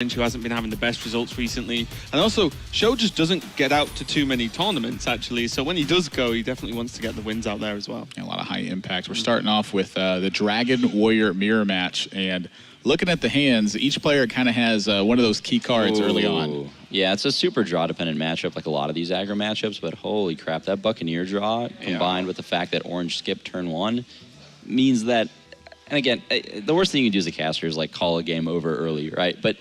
who hasn't been having the best results recently. And also, Sjow just doesn't get out to too many tournaments, actually. So when he does go, he definitely wants to get the wins out there as well. Yeah, a lot of high impact. We're starting off with the Dragon Warrior mirror match. And looking at the hands, each player kind of has one of those key cards early on. Yeah, it's a super draw-dependent matchup like a lot of these aggro matchups, but holy crap, that Buccaneer draw combined with the fact that Orange skipped turn 1 means that, and again, the worst thing you can do as a caster is like call a game over early, right? But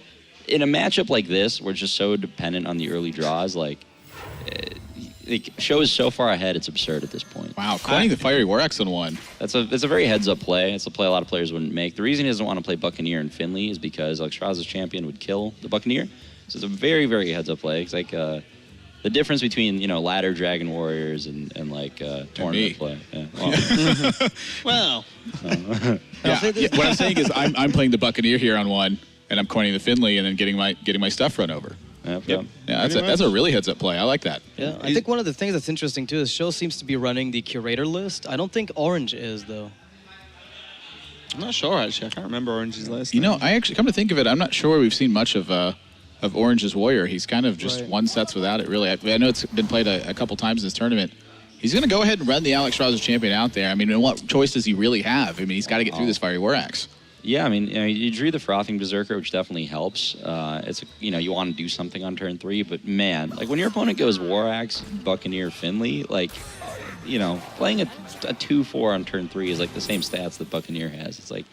in a matchup like this, where it's just so dependent on the early draws, like Sjow is so far ahead, it's absurd at this point. Wow, coining the Fiery War Axe on one. It's a very heads-up play. It's a play a lot of players wouldn't make. The reason he doesn't want to play Buccaneer and Finley is because Alexstrasza's champion would kill the Buccaneer. So it's a very, very heads-up play. It's like the difference between, you know, ladder Dragon Warriors and like tournament play. Yeah. Well. What I'm saying is I'm playing the Buccaneer here on one, and I'm coining the Finley and then getting my stuff run over. Yep. Yeah, that's a really heads-up play. I like that. Yeah, I think one of the things that's interesting, too, is Sjow seems to be running the Curator list. I don't think Orange is, though. I'm not sure, actually. I can't remember Orange's list. You know, I actually, come to think of it, I'm not sure we've seen much of Orange's Warrior. He's kind of just won sets without it, really. I know it's been played a couple times in this tournament. He's going to go ahead and run the Alexstrasza champion out there. I mean, what choice does he really have? I mean, he's got to get through this Fiery War Axe. Yeah, I mean, you drew the Frothing Berserker, which definitely helps. It's you want to do something on turn 3, but man, like when your opponent goes War Axe, Buccaneer, Finley, like, playing a 2-4 on turn 3 is like the same stats that Buccaneer has. It's like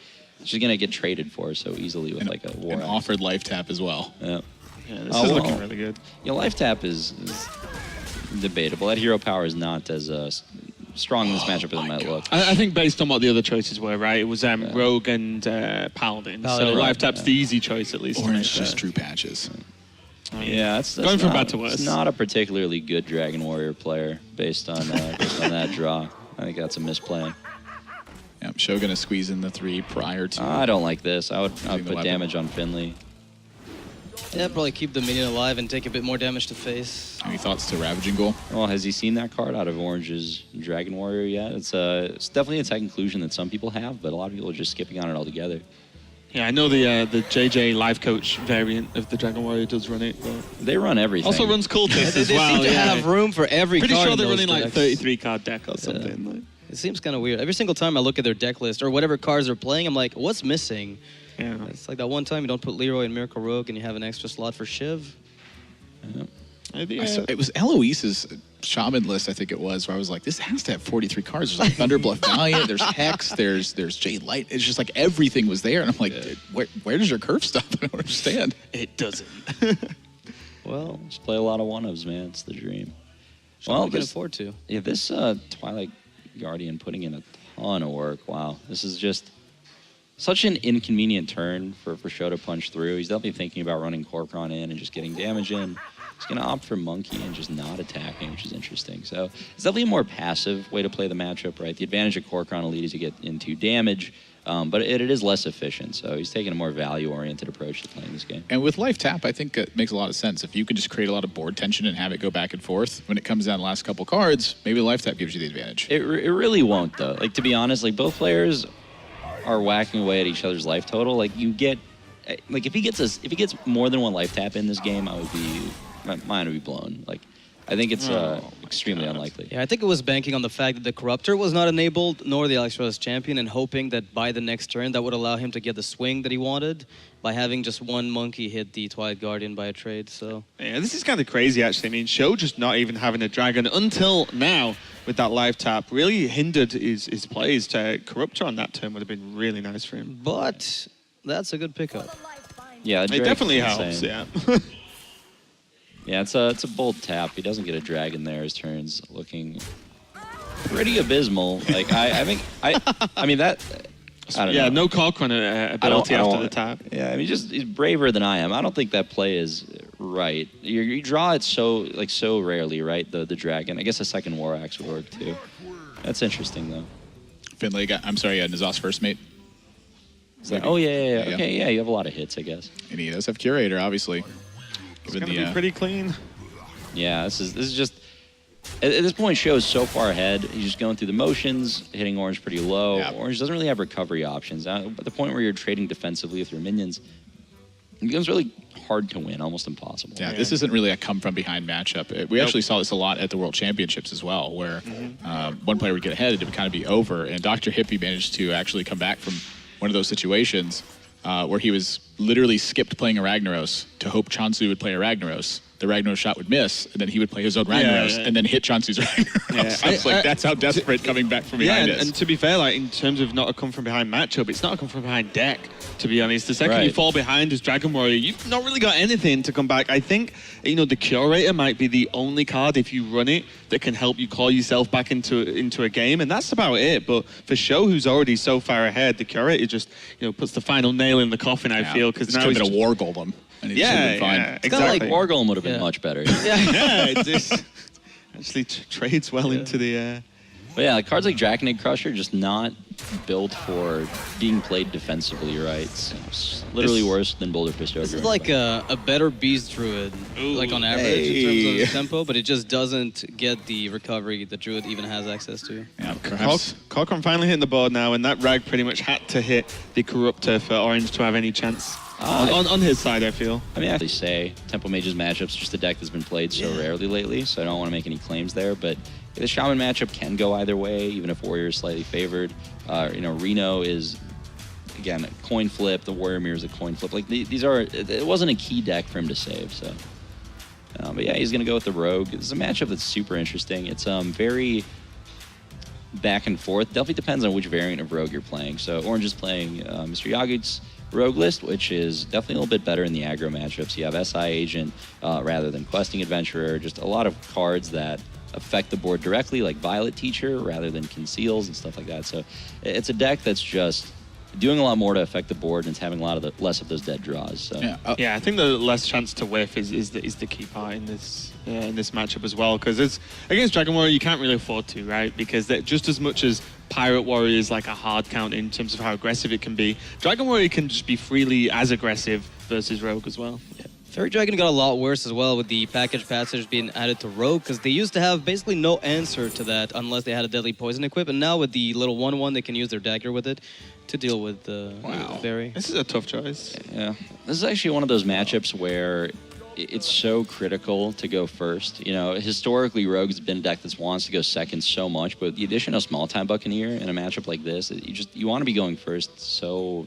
she's gonna get traded for so easily with like a War Axe. Offered life tap as well. Yeah, this is looking really good. Yeah, life tap is debatable. That hero power is not as strong in this matchup as it might look. I think based on what the other choices were, right? It was Rogue and Paladin. So life tap's the easy choice, at least. Orange just drew patches. Yeah, that's going from bad to worse. It's not a particularly good Dragon Warrior player based on that draw. I think that's a misplay. Yeah, Sjow gonna squeeze in the 3 prior to. I don't like this. I would put damage on Finley. Yeah, probably keep the minion alive and take a bit more damage to face. Any thoughts to Ravaging Goal? Well, has he seen that card out of Orange's Dragon Warrior yet? It's definitely a tech conclusion that some people have, but a lot of people are just skipping on it altogether. Yeah, I know the JJ Life Coach variant of the Dragon Warrior does run it. But they run everything. Also runs Cultist as well. They seem to have room for every card. Pretty sure they're running like 33 card deck or something. Like. It seems kind of weird. Every single time I look at their deck list or whatever cards they're playing, I'm like, what's missing? Yeah. It's like that one time you don't put Leroy and Miracle Rogue and you have an extra slot for Shiv. Yeah. It was Eloise's Shaman list, I think it was, where I was like, this has to have 43 cards. There's like Thunderbluff Valiant, there's Hex, there's Jade Light. It's just like everything was there. And I'm like, where does your curve stop? I don't understand. It doesn't. Well, just play a lot of one-ofs, man. It's the dream. Well, can afford to. Yeah, this Twilight Guardian putting in a ton of work. Wow. This is just such an inconvenient turn for Sjow to punch through. He's definitely thinking about running Korkron in and just getting damage in. He's going to opt for Monkey and just not attacking, which is interesting. So it's definitely a more passive way to play the matchup, right? The advantage of Korkron Elite is to get into damage, but it is less efficient. So he's taking a more value-oriented approach to playing this game. And with life tap, I think it makes a lot of sense. If you can just create a lot of board tension and have it go back and forth, when it comes down the last couple cards, maybe life tap gives you the advantage. It really won't, though. Like, to be honest, like, both players are whacking away at each other's life total. Like, you get, like, if he gets more than one life tap in this game, my mind would be blown. Like, I think it's extremely unlikely. Yeah, I think it was banking on the fact that the Corruptor was not enabled, nor the Alexstrasza champion, and hoping that by the next turn that would allow him to get the swing that he wanted by having just one Monkey hit the Twilight Guardian by a trade. So yeah, this is kind of crazy, actually. I mean, Sjow just not even having a dragon until now with that live tap really hindered his plays. To Corruptor on that turn would have been really nice for him. But that's a good pickup. Yeah, it definitely helps. Yeah. Yeah, it's a bold tap. He doesn't get a dragon there. His turn's looking pretty abysmal. Like I mean that. I don't know. No Korkron ability after the tap. Yeah, I mean he's braver than I am. I don't think that play is right. You draw it so rarely, right? The dragon. I guess a second War Axe would work too. That's interesting though. Finley Nazos first mate. Oh yeah. Okay, yeah, you have a lot of hits, I guess. And he does have Curator, obviously. It's going to be pretty clean. Yeah, this is just... At this point, Sjow is so far ahead. He's just going through the motions, hitting Orange pretty low. Yeah. Orange doesn't really have recovery options. At the point where you're trading defensively with your minions, It becomes really hard to win, almost impossible. Yeah, this isn't really a come-from-behind matchup. We actually saw this a lot at the World Championships as well, where one player would get ahead and it would kind of be over, and Dr. Hippie managed to actually come back from one of those situations where he was literally skipped playing a Ragnaros to hope Chansu would play a Ragnaros. The Ragnaros shot would miss, and then he would play his own Ragnaros and then hit Chansu's Ragnaros. Yeah. That's how desperate coming back from behind is. And to be fair, like in terms of not a come from behind matchup, it's not a come from behind deck, to be honest. The second you fall behind as Dragon Warrior, you've not really got anything to come back. I think, the Curator might be the only card, if you run it, that can help you call yourself back into a game, and that's about it. But for Sjow, who's already so far ahead, the Curator just, puts the final nail in the coffin, I feel, because now he's a War Golem. And he's been fine. Exactly. Kind of like War Golem would have been much better. It just actually trades well into the... But yeah, like cards like Draconid Crusher just not built for being played defensively, right? It's literally worse than Boulder Fist Ogre. This is like a better Beast Druid, like on average in terms of tempo, but it just doesn't get the recovery the Druid even has access to. Yeah, perhaps. Corcoran finally hitting the board now, and that Rag pretty much had to hit the Corruptor for Orange to have any chance. On his side, I feel. I mean, I actually say Tempo Mage's matchup's just a deck that's been played so rarely lately, so I don't want to make any claims there, but the Shaman matchup can go either way, even if Warrior is slightly favored. Reno is, again, a coin flip. The Warrior Mirror is a coin flip. Like, it wasn't a key deck for him to save, so. But yeah, he's going to go with the Rogue. It's a matchup that's super interesting. It's very back and forth. Definitely depends on which variant of Rogue you're playing. So Orange is playing Mr. Yagut's Rogue list, which is definitely a little bit better in the aggro matchups. You have SI Agent rather than Questing Adventurer, just a lot of cards that affect the board directly, like Violet Teacher, rather than Conceals and stuff like that. So it's a deck that's just doing a lot more to affect the board, and it's having a lot of less of those dead draws. So I think the less chance to whiff is the key part in this matchup as well, because it's against Dragon Warrior you can't really afford to, right? Because just as much as Pirate Warrior is like a hard count in terms of how aggressive it can be, Dragon Warrior can just be freely as aggressive versus Rogue as well. Yeah. Fairy Dragon got a lot worse as well with the package passage being added to Rogue, because they used to have basically no answer to that unless they had a Deadly Poison equip, and now with the little 1/1 they can use their dagger with it to deal with the Fairy. This is a tough choice. Yeah, this is actually one of those matchups where it's so critical to go first. Historically, Rogue's been a deck that wants to go second so much, but the addition of Small Time Buccaneer in a matchup like this, you want to be going first so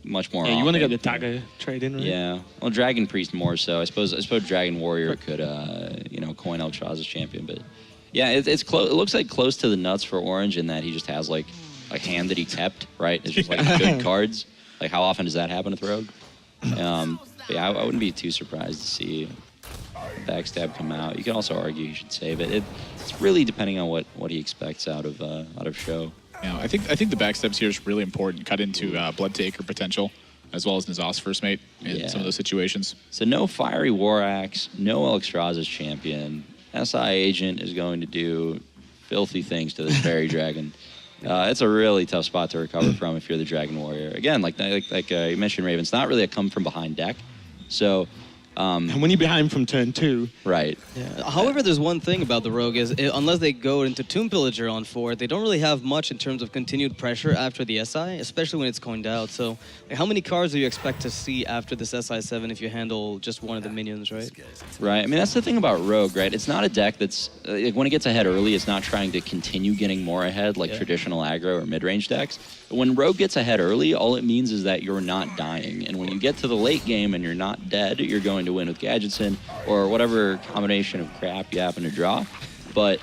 much more. Yeah, you want to get the dagger trade in, right? Yeah. Well, Dragon Priest more so. I suppose Dragon Warrior could, coin Eltraza's champion, but yeah, it's close. It looks like close to the nuts for Orange in that he just has like a hand that he kept, right? It's just like good cards. Like, how often does that happen with Rogue? But yeah, I wouldn't be too surprised to see Backstab come out. You can also argue he should save it. It's really depending on what he expects out of Sjow. Yeah, I think the backstabs here is really important. Cut into Blood Taker potential, as well as N'Zoth's first mate in some of those situations. So no Fiery War Axe, no Eltraza's champion. SI Agent is going to do filthy things to this Fairy Dragon. It's a really tough spot to recover from if you're the Dragon Warrior. Again, like you mentioned, Raven, it's not really a come from behind deck. So, and when you're behind from turn 2. Right. Yeah. However, there's one thing about the Rogue is unless they go into Tomb Pillager on 4, they don't really have much in terms of continued pressure after the SI, especially when it's coined out. So how many cards do you expect to see after this SI7 if you handle just one of the minions, right? Right. I mean, that's the thing about Rogue, right? It's not a deck that's, when it gets ahead early, it's not trying to continue getting more ahead like traditional aggro or mid-range decks. When Rogue gets ahead early, all it means is that you're not dying. And when you get to the late game and you're not dead, you're going to win with Gadgetson or whatever combination of crap you happen to draw. But,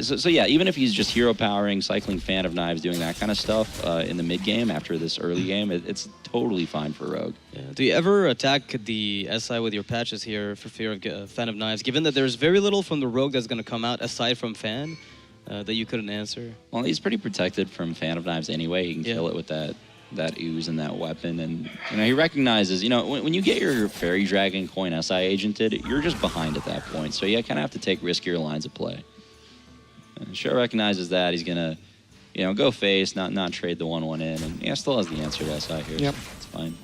so yeah, even if he's just hero powering, cycling Fan of Knives, doing that kind of stuff in the mid game after this early game, it's totally fine for Rogue. Yeah. Do you ever attack the SI with your patches here for fear of Fan of Knives, given that there's very little from the Rogue that's going to come out aside from Fan? That you couldn't answer? Well, he's pretty protected from Fan of Knives anyway. He can kill it with that ooze and that weapon. And, he recognizes, when you get your Fairy Dragon coin SI agented, you're just behind at that point. So you kind of have to take riskier lines of play. And Sjow recognizes that. He's going to, go face, not trade the 1/1 in. And still has the answer to SI here. Yep. So it's fine.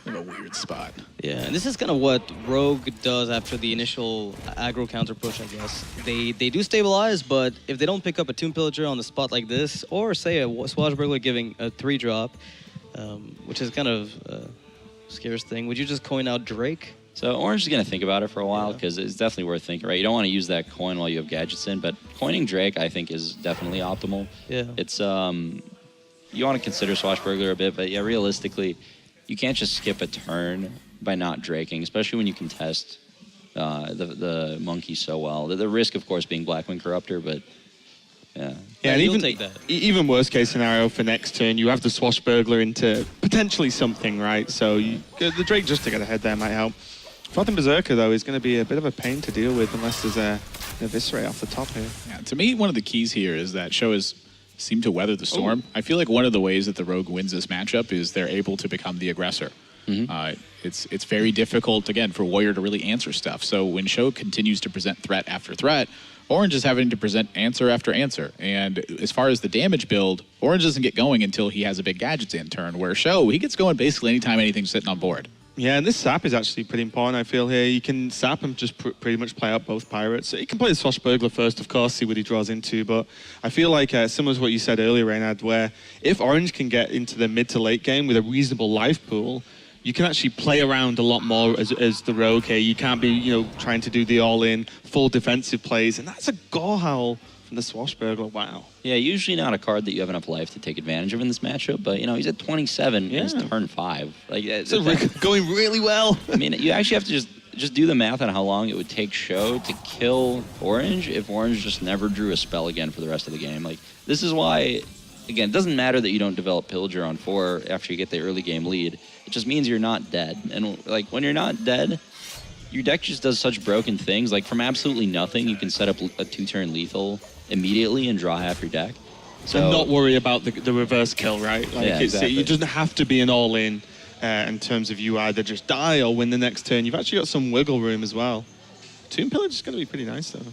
In a weird spot. Yeah, and this is kind of what Rogue does after the initial aggro counter push, I guess. They do stabilize, but if they don't pick up a Tomb Pillager on the spot like this, or say a Swashbuckler giving a 3-drop, which is kind of a scarce thing. Would you just coin out Drake? So Orange is going to think about it for a while because it's definitely worth thinking, right? You don't want to use that coin while you have gadgets in, but coining Drake, I think, is definitely optimal. Yeah. It's, you want to consider Swashbuckler a bit, but yeah, realistically, you can't just skip a turn by not Draking, especially when you contest the monkey so well. The risk, of course, being Blackwing Corruptor, but yeah. Yeah, and you'll even take that. Even worst case scenario for next turn, you have the Swashbuckler into potentially something, right? So the Drake just to get ahead there might help. Frothing Berserker, though, is going to be a bit of a pain to deal with unless there's an Eviscerate off the top here. Yeah, to me, one of the keys here is that Sjow has seemed to weather the storm. I feel like one of the ways that the Rogue wins this matchup is they're able to become the aggressor. It's very difficult, again, for Warrior to really answer stuff. So when Sjow continues to present threat after threat, Orange is having to present answer after answer. And as far as the damage build, Orange doesn't get going until he has a big gadgets in turn, where Sjow, he gets going basically anytime anything's sitting on board. Yeah, and this sap is actually pretty important, I feel, here. You can sap and just pretty much play out both pirates. So you can play the Swashbuckler first, of course, see what he draws into, but I feel like, similar to what you said earlier, Reynard, where if Orange can get into the mid to late game with a reasonable life pool, you can actually play around a lot more as the Rogue here. You can't be, trying to do the all-in, full defensive plays, and that's a gore howl from the Swashbuckler. Wow. Yeah, usually not a card that you have enough life to take advantage of in this matchup, but, he's at 27 in his turn 5. Like, it's going really well. I mean, you actually have to just do the math on how long it would take Sjow to kill Orange if Orange just never drew a spell again for the rest of the game. Like, this is why, again, it doesn't matter that you don't develop Pillager on 4 after you get the early game lead. It just means you're not dead. And, like, when you're not dead, your deck just does such broken things. Like, from absolutely nothing, you can set up a 2-turn lethal immediately and draw half your deck. So and not worry about the reverse kill, right? Like yeah, exactly. It doesn't have to be an all-in in terms of you either just die or win the next turn. You've actually got some wiggle room as well. Tomb Pillage is going to be pretty nice, though.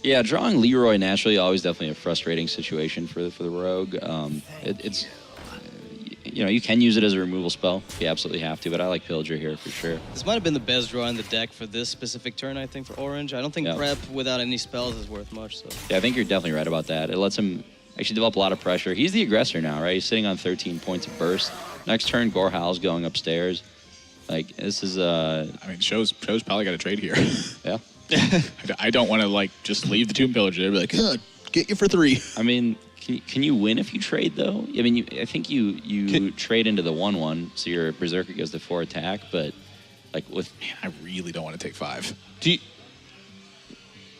Yeah, drawing Leroy naturally always definitely a frustrating situation for the Rogue. It's you can use it as a removal spell if you absolutely have to, but I like Pillager here for sure. This might have been the best draw in the deck for this specific turn, I think, for Orange. I don't think prep without any spells is worth much. So yeah, I think you're definitely right about that. It lets him actually develop a lot of pressure. He's the aggressor now, right? He's sitting on 13 points of burst. Next turn, Gore Howl's going upstairs. Like, this is I mean, Show's probably got a trade here. Yeah. I don't want to, just leave the Tomb Pillager there. Be like, get you for 3. I mean, can you win if you trade, though? I mean, I think you trade into the 1/1, so your Berserker goes to 4 attack, but, like, with... Man, I really don't want to take 5. Do you...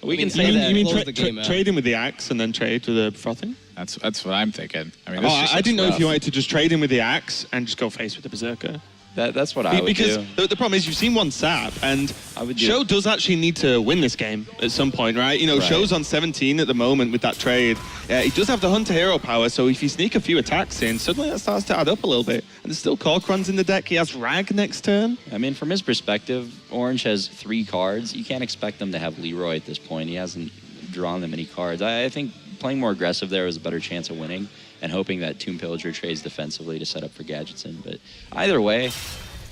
We can say that. You mean trade in with the axe and then trade to the Frothing? That's what I'm thinking. I mean, I didn't know if you wanted to just trade in with the axe and just go face with the Berserker. That's what I would do. Because the problem is you've seen one sap, and Sjow does actually need to win this game at some point, right? Show's on 17 at the moment with that trade. He does have the Hunter hero power, so if you sneak a few attacks in, suddenly that starts to add up a little bit. And there's still Corkrons in the deck. He has Rag next turn. I mean, from his perspective, Orange has 3 cards. You can't expect them to have Leroy at this point. He hasn't drawn them many cards. I think playing more aggressive there is a better chance of winning, and hoping that Tomb Pillager trades defensively to set up for Gadgetzin. But either way...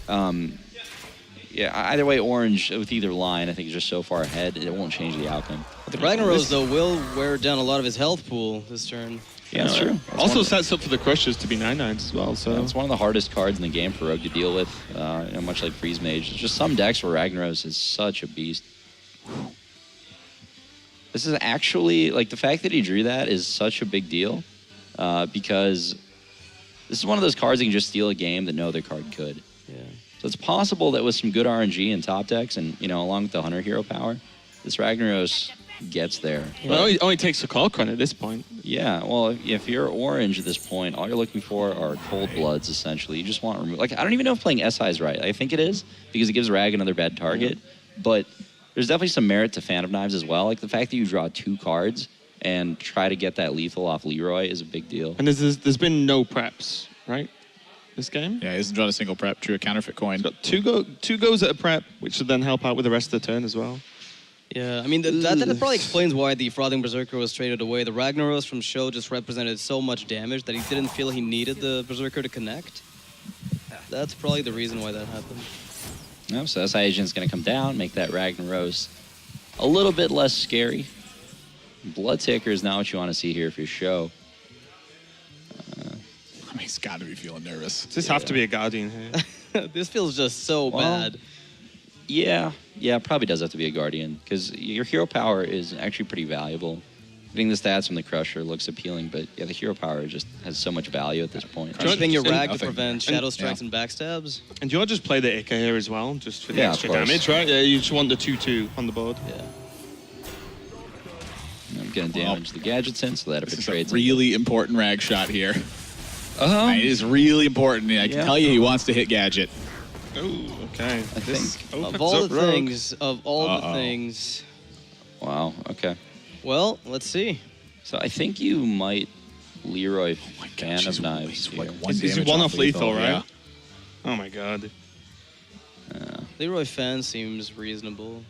either way, Orange with either line, I think is just so far ahead, it won't change the outcome. The Ragnaros, though, will wear down a lot of his health pool this turn. Yeah, that's true. Also sets up for the Crushers to be 9/9s as well. So it's one of the hardest cards in the game for Rogue to deal with, much like Freeze Mage. There's just some decks where Ragnaros is such a beast. This is actually, the fact that he drew that is such a big deal, because this is one of those cards that can just steal a game that no other card could. Yeah. So it's possible that with some good RNG in top decks and, along with the Hunter hero power, this Ragnaros gets there. Yeah. Well, it only takes a Corkron at this point. Yeah, well, if you're Orange at this point, all you're looking for are Cold Bloods, essentially. You just want to remove... I don't even know if playing SI is right. I think it is, because it gives Rag another bad target. Yeah. But there's definitely some merit to Phantom Knives as well. The fact that you draw 2 cards and try to get that lethal off Leroy is a big deal. And there's been no preps, right? This game? Yeah, he hasn't drawn a single prep, drew a counterfeit coin. He's got two goes at a prep, which should then help out with the rest of the turn as well. Yeah, I mean, that probably explains why the Frothing Berserker was traded away. The Ragnaros from Sjow just represented so much damage that he didn't feel he needed the Berserker to connect. That's probably the reason why that happened. No, so SI Agent's going to come down, make that Ragnaros a little bit less scary. Bloodtaker is not what you want to see here if you're Sjow. He's got got to be feeling nervous. Does this have to be a Guardian here? This feels just so bad. Yeah, it probably does have to be a Guardian, because your hero power is actually pretty valuable. Getting the stats from the Crusher looks appealing, but yeah, the hero power just has so much value at this point. Anything your rag to Nothing. prevent shadow strikes and backstabs. And you want to just play the Ica here as well, just for the Yeah, of extra course. damage, right? Yeah, you just want the 2/2 on the board. Yeah. I'm going to damage the gadgets in so that if This it is a trades... really important rag shot here. It is really important. I can Yeah. tell you he wants to hit gadget. Oh, okay. I think... opens Of all up the Rogue. things, Wow, okay. well, let's see. So I think you might Leroy Fan she's of Knives like here. one Is he damage one off off lethal, right? yeah. Oh my god. Leroy Fan seems reasonable.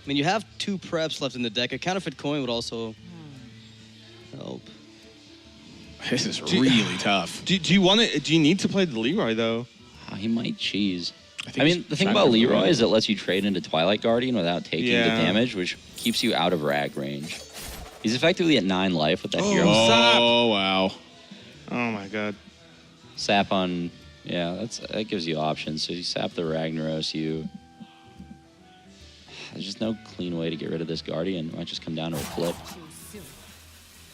I mean, you have 2 preps left in the deck. A counterfeit coin would also help. This is Do you- really tough. Do you want it? Do you need to play the Leroy though? He might cheese. I think I mean, he's the thing trying about to Leroy prevent- is it lets you trade into Twilight Guardian without taking the Yeah. damage, which keeps you out of rag range. He's effectively at 9 life with that hero. Oh, wow. Oh my god. Sap on... Yeah, that gives you options. So you sap the Ragnaros, There's just no clean way to get rid of this Guardian. It might just come down to a flip.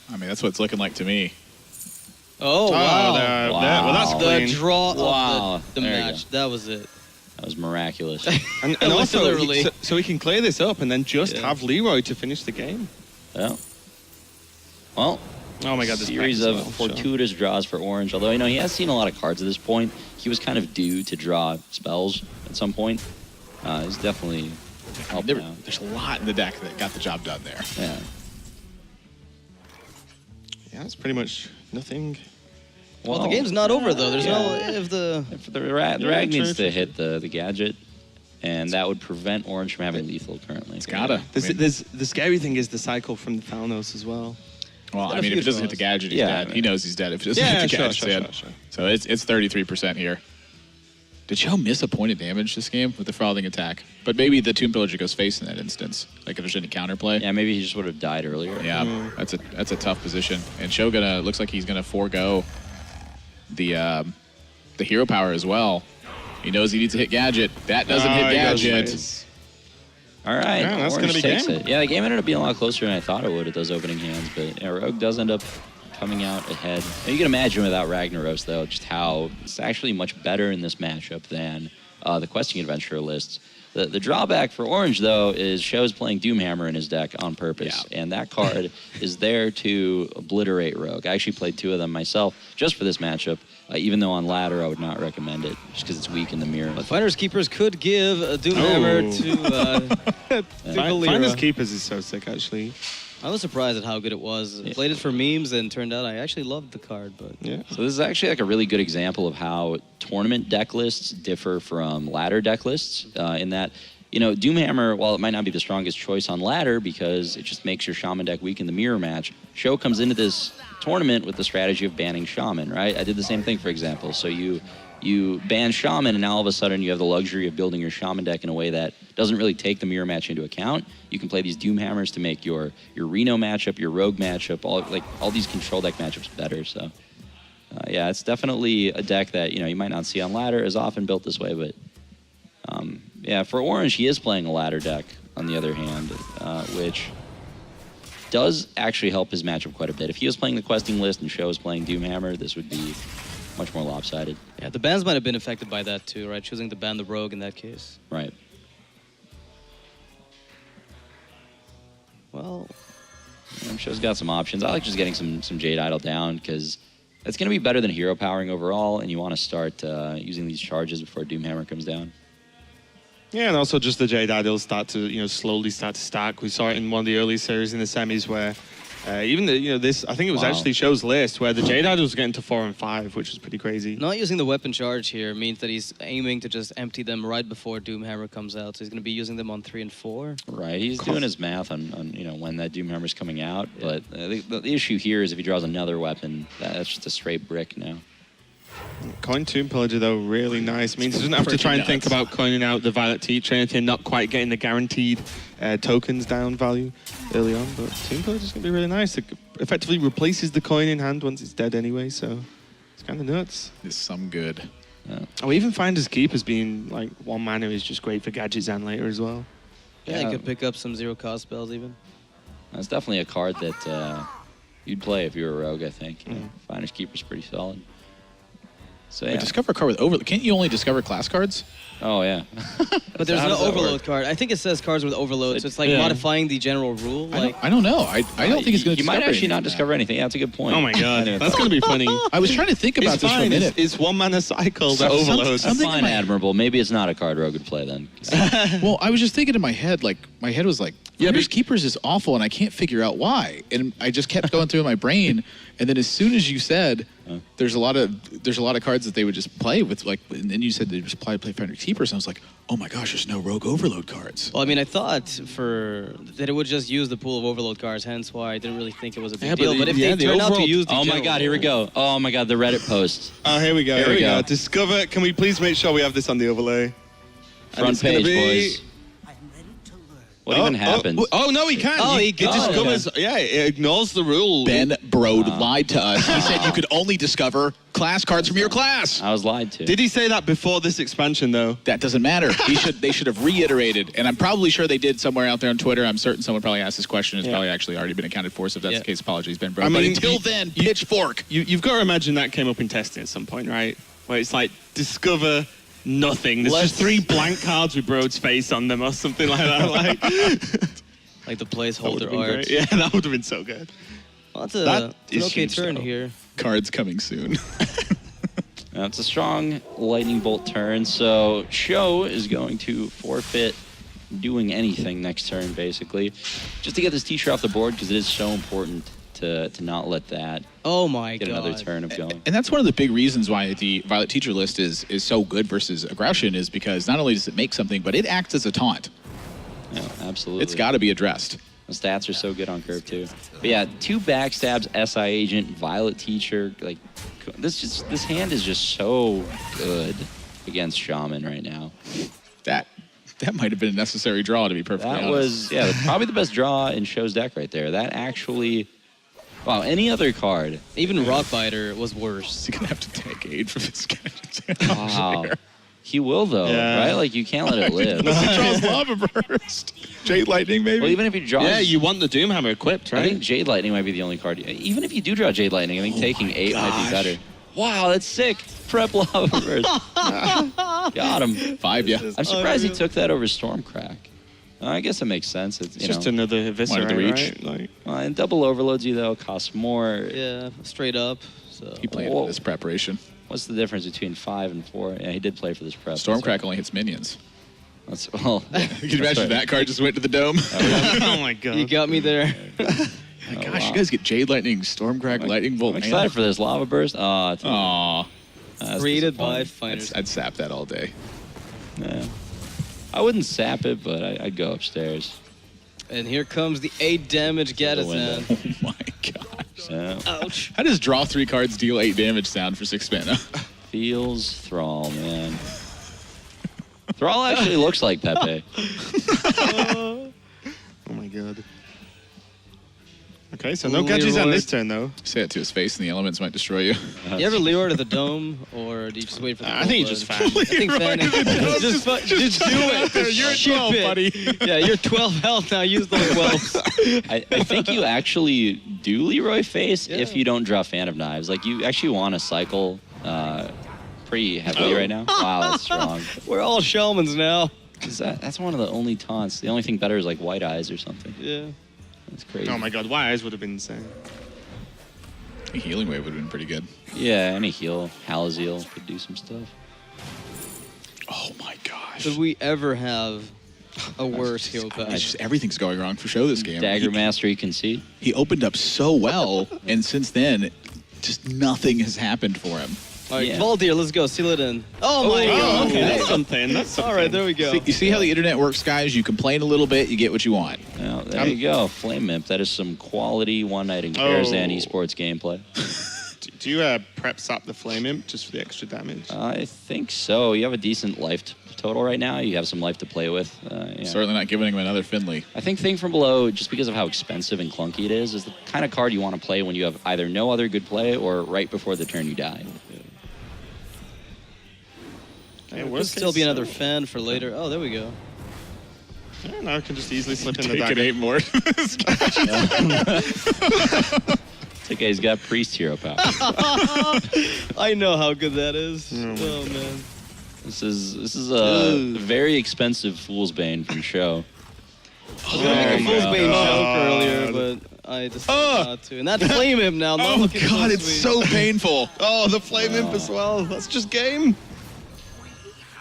I mean, that's what it's looking like to me. Oh, wow. Well, that's Wow. The clean. draw Wow. of the There you match. That was it. That was miraculous. And also, Literally. so we can clear this up and then just Yeah. have Leroy to finish the game. Yeah. Well, Oh my god, this series back of as well, sure. fortuitous draws for Orange. Although, he has seen a lot of cards at this point. He was kind of due to draw spells at some point. He's definitely helped There- out. there's a lot in the deck that got the job done there. Yeah. Yeah, that's pretty much nothing. Well, the game's not over, though. There's no... If the... If the rag Yeah, needs true, to hit the gadget, and that would prevent Orange from having lethal currently. It's gotta. There's the scary thing is the cycle from the Thalnos as well. Well, got I a mean, few if it doesn't hit the draws. gadget, he's Yeah, dead. I He mean- knows he's dead if it doesn't Yeah, hit the sure, gadget. sure, yeah. sure, sure. So it's 33% here. Did Sjow miss a point of damage this game with the frothing attack? But maybe the Tomb Pillager goes face in that instance. Like if there's any counterplay. Yeah, maybe he just would have died earlier. Yeah, that's a tough position. And Sjow looks like he's gonna forego the hero power as well. He knows he needs to hit gadget. That doesn't hit he goes gadget. face. All right, Yeah, that's Orange gonna be takes game. it. Yeah, the game ended up being a lot closer than I thought it would at those opening hands, but yeah, Rogue does end up coming out ahead. And you can imagine without Ragnaros, though, just how it's actually much better in this matchup than the Questing Adventurer lists. The drawback for Orange, though, is Show's playing Doomhammer in his deck on purpose, and that card is there to obliterate Rogue. I actually played 2 of them myself just for this matchup, even though on ladder I would not recommend it, just because it's weak in the mirror. But Finders Keepers could give a Doomhammer to Finders Galera. Keepers is so sick, actually. I was surprised at how good it was. I played it for memes, and turned out I actually loved the card. But Yeah. So this is actually like a really good example of how tournament deck lists differ from ladder deck lists in that, Doomhammer, while it might not be the strongest choice on ladder because it just makes your Shaman deck weak in the mirror match, Sjow comes into this tournament with the strategy of banning Shaman, right? I did the same thing, for example. So you ban Shaman, and now all of a sudden you have the luxury of building your Shaman deck in a way that doesn't really take the mirror match into account. You can play these Doomhammers to make your Reno matchup, your Rogue matchup, all these control deck matchups better. So yeah, it's definitely a deck that you might not see on ladder as often built this way, but yeah, for Orange he is playing a ladder deck on the other hand, which does actually help his matchup quite a bit. If he was playing the questing list and Sjow was playing Doomhammer, this would be much more lopsided. yeah, the bans might have been affected by that too, right? Choosing to ban the Rogue in that case. Right. Well, Show's got some options. I like just getting some Jade Idol down because it's going to be better than hero powering overall, and you want to start using these charges before Doomhammer comes down. Yeah, and also just the Jade Idols start to, slowly start to stack. We saw it in one of the early series in the semis where even this, I think it was Wow. actually Show's list where the Jade Idols were getting to 4 and 5, which was pretty crazy. not using the weapon charge here means that he's aiming to just empty them right before Doomhammer comes out. So he's going to be using them on 3 and 4. Right, he's doing his math on when that Doomhammer's coming out, but the issue here is if he draws another weapon, that's just a straight brick now. Coin Tomb Pillager, though, really nice. Means he doesn't have to try and Freaking think nuts. about coining out the Violet Teacher or anything, not quite getting the guaranteed tokens down value early on. But Tomb Pillager's going to be really nice. It effectively replaces the coin in hand once it's dead anyway, so it's kind of nuts. It's some good. Oh, even Finder's Keepers being like 1 mana is just great for gadgets and later as well. Yeah, you could pick up some 0-cost spells even. That's definitely a card that you'd play if you were a rogue, I think. Finder's Keeper's pretty solid. So, Wait, discover a card with overload. Can't you only discover class cards? Oh, yeah. But there's no overload card. I think it says cards with overload, so it's like modifying the general rule. I don't know. I don't think it's going to. You might actually not discover anything. Yeah, that's a good point. Oh my god, that's going to be funny. I was trying to think about this for a minute. It's 1 mana cycle that overloads. That's fine, Admirable. Maybe it's not a card Rogue would play then. Well, I was just thinking in my head, like, my head was like, Finder's Keepers is awful, and I can't figure out why. And I just kept going through in my brain, and then as soon as you said, there's a lot of cards that they would just play with, like, and then you said they just play Finder's Keepers, and I was like, oh my gosh, there's no Rogue Overload cards. Well, I mean, I thought that it would just use the pool of overload cards, hence why I didn't really think it was a big deal. But if they turn out to use the oh my god, here we go. Oh my god, the Reddit post. Oh, here we go. Here we go. Discover. Can we please make sure we have this on the overlay? Front page, boys. What even happens? Oh, no, he can't. Oh, he it discovers. okay. Yeah, it ignores the rule. Ben Brode lied to us. He said you could only discover class cards from your class. I was lied to. Did he say that before this expansion, though? That doesn't matter. They should have reiterated, and I'm probably sure they did somewhere out there on Twitter. I'm certain someone probably asked this question. It's probably actually already been accounted for. So if that's the case, apologies, Ben Brode. I mean, but until then, pitchfork. You've got to imagine that came up in testing at some point, right? Where it's like discover nothing. There's just 3 blank cards with Brode's face on them or something like that. Like the placeholder art. Great. Yeah, that would have been so good. Well, it's an okay turn here. Cards coming soon. That's a strong lightning bolt turn. So Sjow is going to forfeit doing anything next turn, basically, just to get this T-shirt off the board because it is so important to not let that. Oh my get god! Another turn of going. And that's one of the big reasons why the Violet Teacher list is so good versus Aggression is because not only does it make something, but it acts as a taunt. Yeah, absolutely. It's got to be addressed. The stats are so good on curve too. But yeah, 2 backstabs, SI Agent, Violet Teacher. Like this hand is just so good against Shaman right now. That might have been a necessary draw, to be perfectly honest. That was probably the best draw in Show's deck right there. That actually. Wow, any other card. Even Rockbiter was worse. You're gonna have to take aid from this guy. Wow. He will, though, right? Like, you can't let it live. Unless he draws Lava Burst. Jade Lightning, maybe? Well, even if he draws... Yeah, you want the Doomhammer equipped, right? I think Jade Lightning might be the only card. Even if you do draw Jade Lightning, I think taking 8 might be better. Wow, that's sick. Prep Lava Burst. Got him. 5, yeah. I'm surprised he took that over Stormcrack. I guess it makes sense. It's just another Eviscerate, reach. Right? Like... and double overloads you, though, costs more. Yeah, straight up. So. He played for this preparation. What's the difference between 5 and 4? Yeah, he did play for this prep. Stormcrack only hits minions. That's well. You can imagine that card just went to the dome. Oh my god! You got me there. My gosh, you guys get Jade Lightning, Stormcrack, Lightning Bolt. I'm excited for this Lava Burst. Aww. Created by Finders. I'd sap that all day. Yeah. I wouldn't sap it, but I'd go upstairs. And here comes the 8 damage Gaddison. Oh my gosh. Yeah. Ouch. How does draw 3 cards deal 8 damage sound for 6 mana? Feels Thrall, man. Thrall actually looks like Pepe. Oh my god. Okay, so no gadgets on this turn, though. Say it to his face and the elements might destroy you. You ever Leroy to the dome, or do you just wait for the I think you just fan. I think fanning. just do it. You're at Ship 12, it. buddy. Yeah, you're 12 health now. Use those 12s. I think you actually do Leroy face if you don't draw Fan of Knives. Like, you actually want to cycle pretty heavily right now. Wow, that's strong. We're all Shellmans now. Because that's one of the only taunts. The only thing better is, like, White Eyes or something. Yeah. That's crazy. Oh my god, White Eyes would have been insane. A Healing Wave would have been pretty good. Yeah, any heal. Halaziel could do some stuff. Oh my gosh. Could we ever have a worse heal pack? It's just everything's going wrong for Sjow this game. Dagger Mastery Conceit. He opened up so well, and since then, just nothing has happened for him. All right, Valdir, let's go. Seal it in. Oh my god. Okay, that's something. That's something. All right, there we go. You see how the internet works, guys? You complain a little bit, you get what you want. Well, there you go. Flame Imp. That is some quality one-night in Karazhan esports gameplay. Do you prep sap the Flame Imp just for the extra damage? I think so. You have a decent life total right now. You have some life to play with. Yeah. Certainly not giving him another Finley. I think Thing from Below, just because of how expensive and clunky it is the kind of card you want to play when you have either no other good play or right before the turn you die. Yeah, Could worst still case, be another fan for later. Oh, there we go. Yeah, now I can just easily slip in the Taking dagger. 8 more. That guy's got priest hero power. I know how good that is. Oh, Oh, man. This is a very expensive Fool's Bane from Sjow. I was gonna make a my Fool's Bane God. joke earlier, but I decided not to. And that flame him now. Not Oh, looking God, so it's sweet. so painful. Oh, the flame imp as well. That's just game.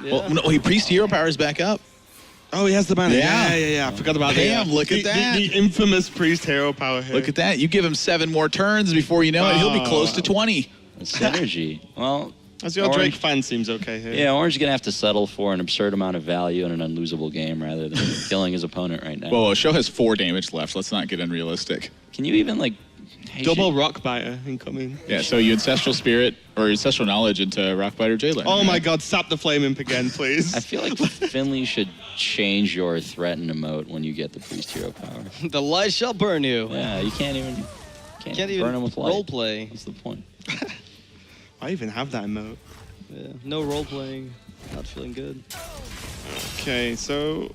Yeah. Well, no, he priest hero powers back up. Oh, he has the banner. Yeah. Yeah. I forgot about Damn, that. look at that. The infamous priest hero power here. Look at that. You give him 7 more turns before you know it. He'll be close to 20. The synergy. Well, As your Drake fan seems okay here. yeah, Orange is gonna have to settle for an absurd amount of value in an unlosable game rather than killing his opponent right now. Well, Sjow has 4 damage left. Let's not get unrealistic. Can you even like Double rock biter incoming. Yeah, so you Ancestral Spirit or Ancestral Knowledge into Rockbiter Jailer. Oh my God, sap the flame imp again, please. I feel like Finley should change your threaten emote when you get the priest hero power. The light shall burn you. Yeah, you can't even Can't even burn him with light. role play. What's the point? I even have that emote. Yeah, no role playing. Not feeling good. Okay, so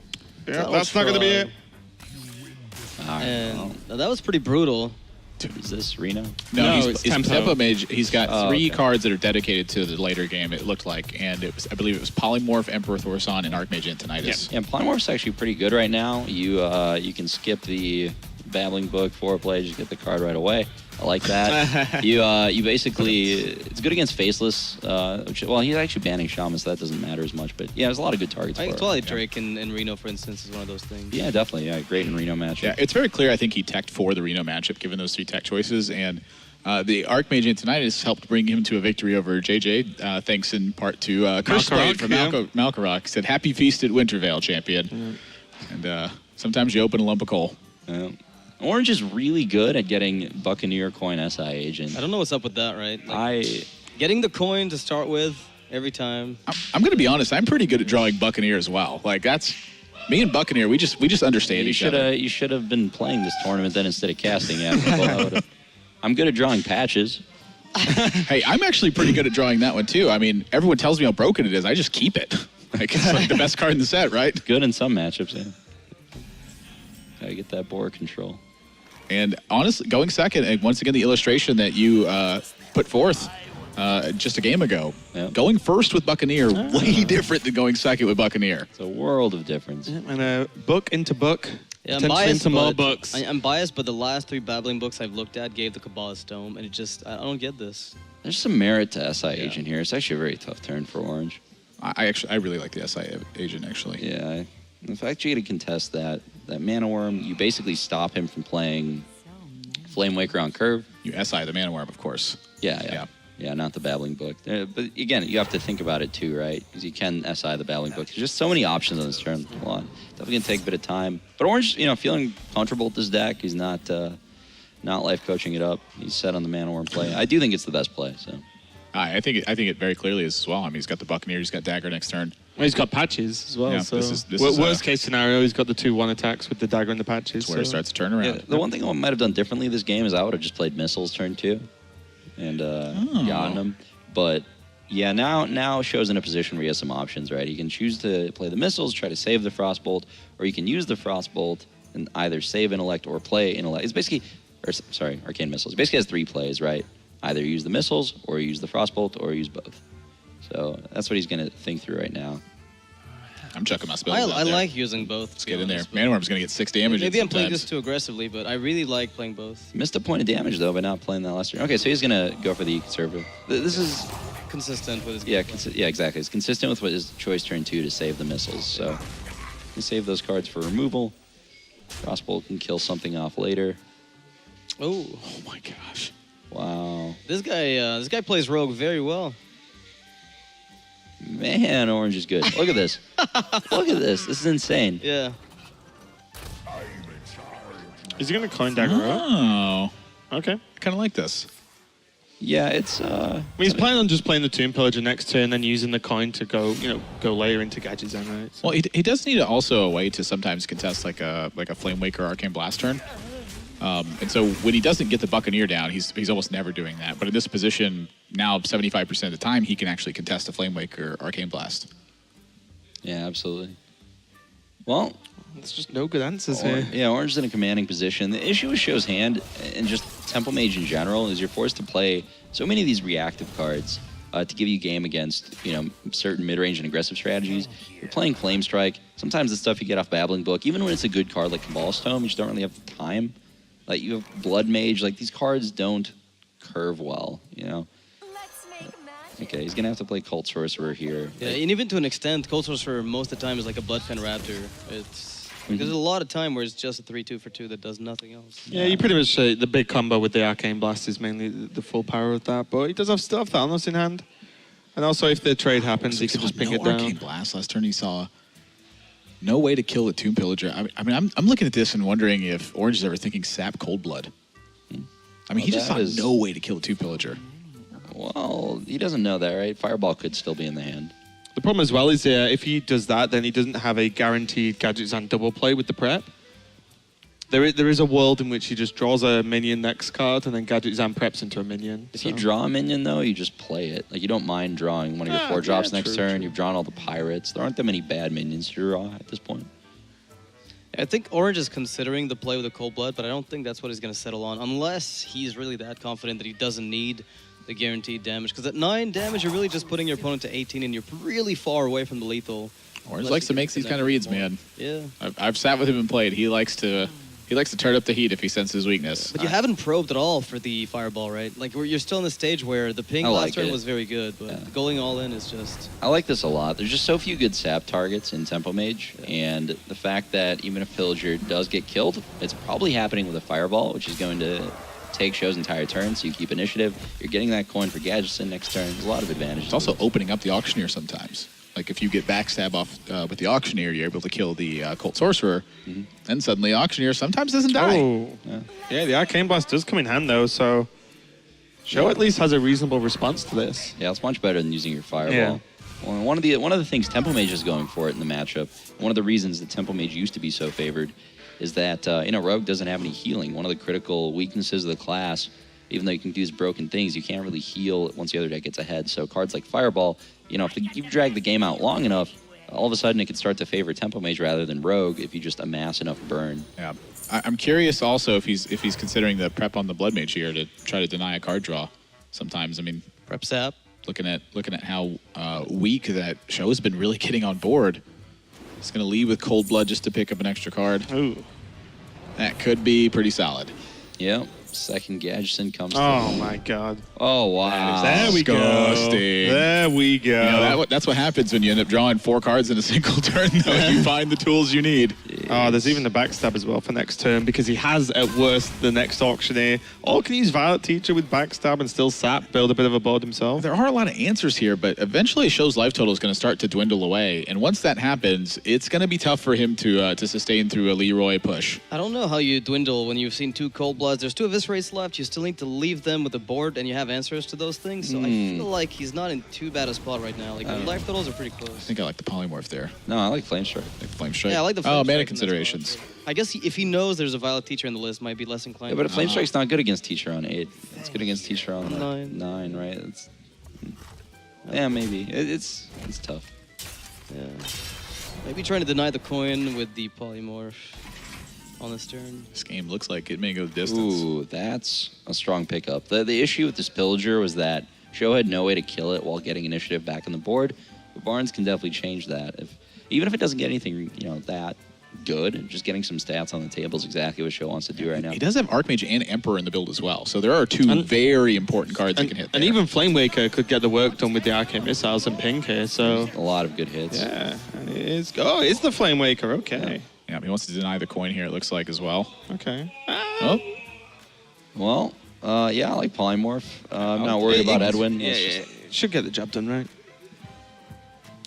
yeah, That that's was not gonna be for, it. All right, And that was pretty brutal. is this Reno? No, it's he's Tempo. Tempo Mage. He's got Oh, 3 okay. cards that are dedicated to the later game, it looked like. And it was, I believe it was Polymorph, Emperor Thorson, and Archmage Antonidas. Yeah, Polymorph's actually pretty good right now. You can skip the Babbling Book foreplay, just get the card right away. I like that. you basically, it's good against Faceless. Which, well, he's actually banning Shaman, so that doesn't matter as much. But yeah, there's a lot of good targets I for think it. Twilight Drake in Reno, for instance, is one of those things. Yeah, definitely. Yeah, great in Reno matchup. Yeah, it's very clear. I think he teched for the Reno matchup, given those 3 tech choices. And the Archmage Antonidas helped bring him to a victory over JJ, thanks in part to Curse Blade from Malkarok. Said, "Happy feast at Wintervale, champion." And sometimes you open a lump of coal. Yeah. Orange is really good at getting Buccaneer coin SI agent. I don't know what's up with that, right? Like, getting the coin to start with every time. I'm going to be honest. I'm pretty good at drawing Buccaneer as well. Like that's me and Buccaneer. We just understand each other. You should have been playing this tournament then instead of casting it. I'm good at drawing patches. Hey, I'm actually pretty good at drawing that one too. I mean, everyone tells me how broken it is. I just keep it. Like it's like the best card in the set, right? Good in some matchups, yeah. Gotta get that board control. And honestly, going second, and once again, the illustration that you put forth just a game ago, going first with Buccaneer, way different than going second with Buccaneer. It's a world of difference. And book into book. Yeah, I'm potentially biased, into more but books. I'm biased, but the last 3 Babbling books I've looked at gave the Kabbalist Dome, and I don't get this. There's some merit to SI agent here. It's actually a very tough turn for Orange. I really like the SI agent, actually. Yeah. The fact you get to contest that Mana Worm, you basically stop him from playing Flame Waker on curve. You SI the Mana Worm, of course. Yeah, not the Babbling Book. But again, you have to think about it too, right? Because you can SI the Babbling Book. There's just so many options on this turn. A lot. Definitely gonna take a bit of time. But Orange, feeling comfortable with this deck. He's not life coaching it up. He's set on the Mana Worm play. I do think it's the best play. So I think it very clearly is as well. I mean, he's got the Buccaneer, he's got Dagger next turn. Well, he's got patches as well. Yeah, so this is worst case scenario, he's got the 2/1 attacks with the dagger and the patches. That's where it starts to turn around. yeah, the one thing I might have done differently this game is I would have just played missiles turn 2 and gotten them. But yeah, now Show's in a position where he has some options, right? He can choose to play the missiles, try to save the Frostbolt, or he can use the Frostbolt and either save Intellect or play Intellect. It's basically, Arcane Missiles. It basically has 3 plays, right? Either use the missiles, or use the Frostbolt, or use both. So that's what he's going to think through right now. I'm chucking my spells I out there. like using both. Let's get in there. Mana Worm's going to get 6 damage. Maybe I'm playing sometimes. this too aggressively, but I really like playing both. Missed a point of damage, though, by not playing that last turn. Okay, so he's going to go for the conservative. This is... Consistent with his Yeah, exactly. It's consistent with what his choice turn 2 to save the missiles. So you save those cards for removal. Frostbolt can kill something off later. Oh my gosh. Wow. This guy plays Rogue very well. Man, Orange is good. Look at this. Look at this. This is insane. Yeah. Is he going to coin dagger up? Oh. Okay. I kind of like this. Yeah, it's... he's planning on just playing the Tomb Pillager next turn, then using the coin to go layer into gadgets, right? So. Well, he does need also a way to sometimes contest like a Flame Waker Arcane Blast turn. And so when he doesn't get the Buccaneer down, he's almost never doing that. But in this position, now 75% of the time, he can actually contest a Flame Waker Arcane Blast. Yeah, absolutely. Well, there's just no good answers here. Yeah, Orange is in a commanding position. The issue with Sjow's hand, and just Temple Mage in general, is you're forced to play so many of these reactive cards to give you game against, certain mid-range and aggressive strategies. You're playing Flame Strike. Sometimes the stuff you get off Babbling Book, even when it's a good card like Cabal Tome, you just don't really have the time. Like, you have Blood Mage. Like, these cards don't curve well, Okay, he's going to have to play Cult Sorcerer here. Yeah, and even to an extent, Cult Sorcerer most of the time is like a Bloodfen Raptor. There's a lot of time where it's just a 3-2 for 2 that does nothing else. Yeah, you pretty much the big combo with the Arcane Blast is mainly the full power of that, but he does have stuff Thanos in hand. And also, if the trade happens, he could just ping it down. Arcane Blast last turn. He saw no way to kill the Tomb Pillager. I'm looking at this and wondering if Orange is ever thinking Sap Cold Blood. He just saw no way to kill the Tomb Pillager. Well, he doesn't know that, right? Fireball could still be in the hand. The problem as well is if he does that, then he doesn't have a guaranteed Gadgets and double play with the prep. There is a world in which he just draws a minion next card and then Gadgets and preps into a minion. If you draw a minion, though, you just play it. Like, you don't mind drawing one of your 4 drops next turn. True. You've drawn all the pirates. There aren't that many bad minions to draw at this point. I think Orange is considering the play with the Cold Blood, but I don't think that's what he's going to settle on, unless he's really that confident that he doesn't need the guaranteed damage. Because at 9 damage, you're really just putting your opponent to 18, and you're really far away from the lethal. Orange likes to make these kind of reads, man. Yeah. I've sat with him and played. He likes to turn up the heat if he senses weakness. But you haven't probed at all for the Fireball, right? Like, you're still in the stage where the ping last turn was very good, but going all in is just... I like this a lot. There's just so few good sap targets in Temple Mage, and the fact that even if Pillager does get killed, it's probably happening with a Fireball, which is going to take Sjow's entire turn, so you keep initiative. You're getting that coin for Gadgetzan next turn. There's a lot of advantages. It's also opening up the Auctioneer sometimes. Like, if you get backstab off with the Auctioneer, you're able to kill the Cult Sorcerer, and suddenly Auctioneer sometimes doesn't die. Oh. Yeah, the Arcane Blast does come in hand, though, so Sjow at least has a reasonable response to this. Yeah, it's much better than using your Fireball. Yeah. Well, one of the things Temple Mage is going for it in the matchup, one of the reasons that Temple Mage used to be so favored, is that Rogue doesn't have any healing. One of the critical weaknesses of the class, even though you can use broken things, you can't really heal once the other deck gets ahead. So cards like Fireball, if you drag the game out long enough, all of a sudden it could start to favor Temple Mage rather than Rogue if you just amass enough burn. Yeah, I'm curious also if he's considering the prep on the Blood Mage here to try to deny a card draw. Sometimes, prep sap. Looking at how weak that Sjow has been really getting on board. He's going to lead with Cold Blood just to pick up an extra card. Ooh. That could be pretty solid. Yep. Second Gadgetzan comes Oh, my God. Oh, wow. There we go. There we go. That's what happens when you end up drawing 4 cards in a single turn, though. You find the tools you need. Oh, there's even the backstab as well for next turn because he has, at worst, the next Auctioneer. Or can use Violet Teacher with backstab and still sap, build a bit of a board himself. There are a lot of answers here, but eventually Sjow's life total is going to start to dwindle away. And once that happens, it's going to be tough for him to sustain through a Leroy push. I don't know how you dwindle when you've seen 2 Cold Bloods. There's 2 Eviscerates left. You still need to leave them with the board, and you have answers to those things. So I feel like he's not in too bad a spot right now. Like, the life totals are pretty close. I think I like the Polymorph there. No, I like Flame Strike. Flame Strike. Yeah, I like the Flame Strike. Mana considerations. I guess if he knows there's a Violet Teacher in the list, might be less inclined. Yeah, but a Flame Strike's not good against Teacher on 8. It's good against Teacher on 9, right? Yeah, maybe. It's tough. Yeah. Maybe trying to deny the coin with the Polymorph on this turn. This game looks like it may go the distance. Ooh, that's a strong pickup. The issue with this Pillager was that Sjow had no way to kill it while getting initiative back on the board. But Barnes can definitely change that. Even if it doesn't get anything, that good, just getting some stats on the table is exactly what Sjow wants to do right now. He does have Archmage and Emperor in the build as well, so there are 2 very important cards he can hit there. And even Flame Waker could get the work done with the Arcane Missiles and ping here, so... A lot of good hits. Yeah, and it is... Oh, it's the Flame Waker, okay. Yeah, he wants to deny the coin here, it looks like, as well. Okay. Well, yeah, I like Polymorph. I'm not worried about Edwin. Yeah. Should get the job done, right?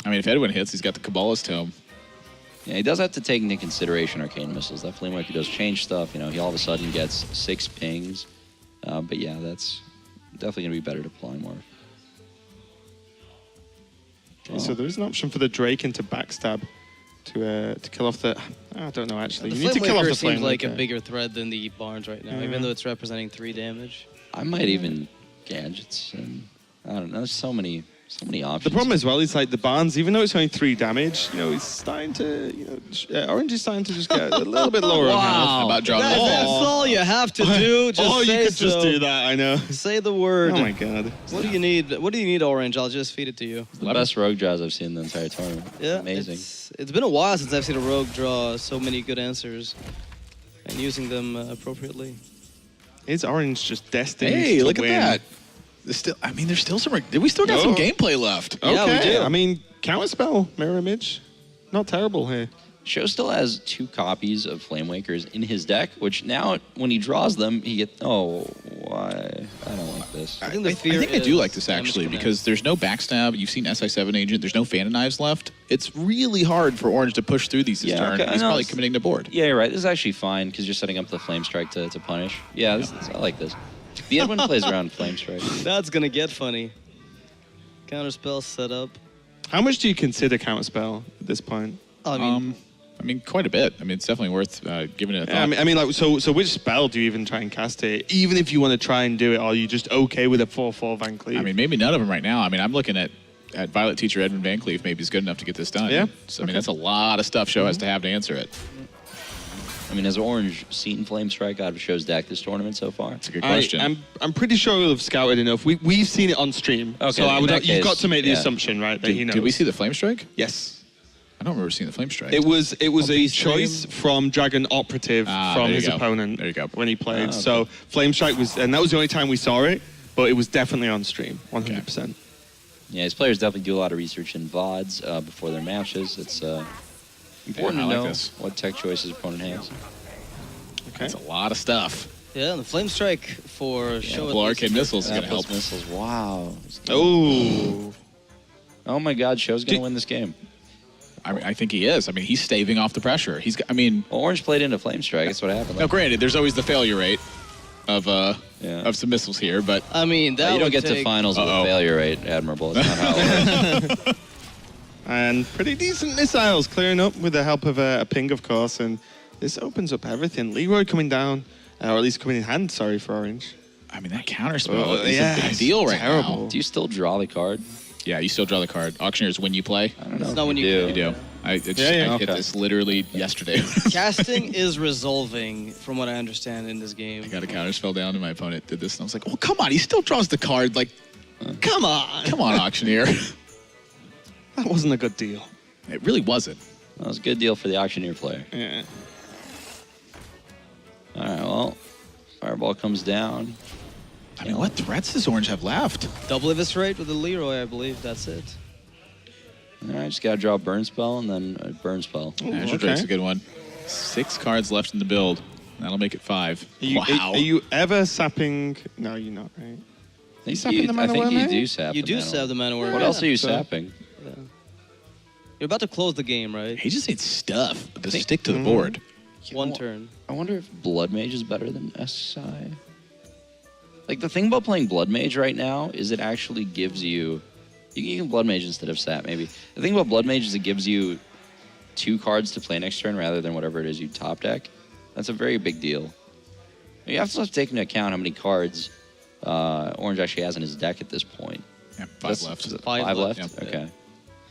If Edwin hits, he's got the Kabbalist Tome. Yeah, he does have to take into consideration Arcane Missiles. That Flame Waker does change stuff. He all of a sudden gets 6 pings. But yeah, that's definitely going to be better to Polymorph. Okay, so there is an option for the Drake into backstab to kill off the... I don't know, actually. The you need to kill off the Flame seems like Waker. a bigger threat than the Barnes right now, even though it's representing 3 damage. I might even Gadgets, and I don't know. There's so many So many options. The problem as well is like the Barnes, even though it's only 3 damage, it's starting to, Orange is starting to just get a little bit lower on health. How about drawing That's the ball? all you have to do. Just you say could just so. do that, I know. Say the word. Oh my god. What do you need? What do you need, Orange? I'll just feed it to you. the best rogue draws I've seen in the entire tournament. Yeah, Amazing. It's been a while since I've seen a rogue draw so many good answers and using them appropriately. Is Orange just destined Hey, to look win? at that. There's still some. We still got some gameplay left. Okay. Yeah, we do. I mean, counterspell, mirror image. Not terrible here. Sjow still has 2 copies of Flame Wakers in his deck, which now when he draws them, he gets. Oh, why? I don't like this. I I think the think fear I do is like this actually damage because there's no backstab. You've seen SI7 agent. There's no Phantom Knives left. It's really hard for Orange to push through these this Yeah, turn. okay, He's I know. probably committing to board. Yeah, you're right. This is actually fine because you're setting up the Flame Strike to punish. Yeah, I like this. The Edwin plays around Flame Strike. That's gonna get funny. Counterspell set up. How much do you consider counterspell at this point? I mean, I mean, quite a bit. I mean, it's definitely worth giving it a thought. Yeah, I mean, like, so which spell do you even try and cast it? Even if you want to try and do it, or are you just okay with a 4/4 Van Cleef? I mean, maybe none of them right now. I mean, I'm looking at Violet Teacher Edmund Van Cleef maybe is good enough to get this done. Yeah. So, I mean, that's a lot of stuff Sjow has to have to answer it. I mean, has Orange seen Flame Strike out of Show's deck this tournament so far? That's a good question. I'm pretty sure we'll have scouted enough. We've seen it on stream. Okay, So in that you've case, got to make the yeah. assumption, right, that he knows. Did we see the Flame Strike? Yes. I don't remember seeing the Flame Strike. It was a Beast choice Stream? from Dragon Operative Ah, from there you his go. opponent There you go. when he played. okay. So Flame Strike was, and that was the only time we saw it, but it was definitely on stream, 100%. Yeah, his players definitely do a lot of research in VODs before their matches. It's important I to like know this. what tech choices opponent has. Okay. That's a lot of stuff. yeah, and the Flame Strike for Sjow. Blow Arcade Missiles is Yeah, going to help. plus missiles. Wow. Oh. Oh my God, Show's going to win this game. I mean, I think he is. I mean, he's staving off the pressure. I mean, Well, Orange played into Flame Strike. That's what happened. now granted, there's always the failure rate of some missiles here, but I mean, that you don't would get to take- finals with a Uh-oh. failure rate, Admirable. That's not how it works. And pretty decent missiles clearing up with the help of a ping, of course. And this opens up everything. Leroy coming down, or at least coming in hand, sorry, for Orange. I mean, that counterspell Oh, is yeah, a big it's deal right terrible. now. Do you still draw the card? Yeah, you still draw the card. Auctioneers when you play. I don't know. It's if not when you do. You do. I hit okay. this literally yesterday. Casting is resolving, from what I understand in this game. I got a counterspell down and my opponent did this, and I was like, "Oh, come on! He still draws the card. Like, Come on. come on, auctioneer." That wasn't a good deal. It really wasn't. That was a good deal for the Auctioneer player. Yeah. All right, well, Fireball comes down. I mean, what threats does Orange have left? Double Eviscerate with the Leroy, I believe. That's it. All right, just got to draw a Burn Spell and then a Burn Spell. Azure okay. Drake's a good one. 6 cards left in the build. That'll make it 5. Are you ever sapping? No, you're not, right? I sapping think the mana you away, do sap You the do mana sap away. the mana word. What yeah. else are you so- sapping? You're about to close the game, right? He just needs stuff to think- stick to the board. One turn. I wonder if Blood Mage is better than SI. Like, the thing about playing Blood Mage right now is it actually gives you... You can Blood Mage instead of Sap, maybe. The thing about Blood Mage is it gives you 2 cards to play next turn rather than whatever it is you top deck. That's a very big deal. You have to take into account how many cards Orange actually has in his deck at this point. Yeah, 5 That's- left. is it Five 5 left, left? yeah. Okay.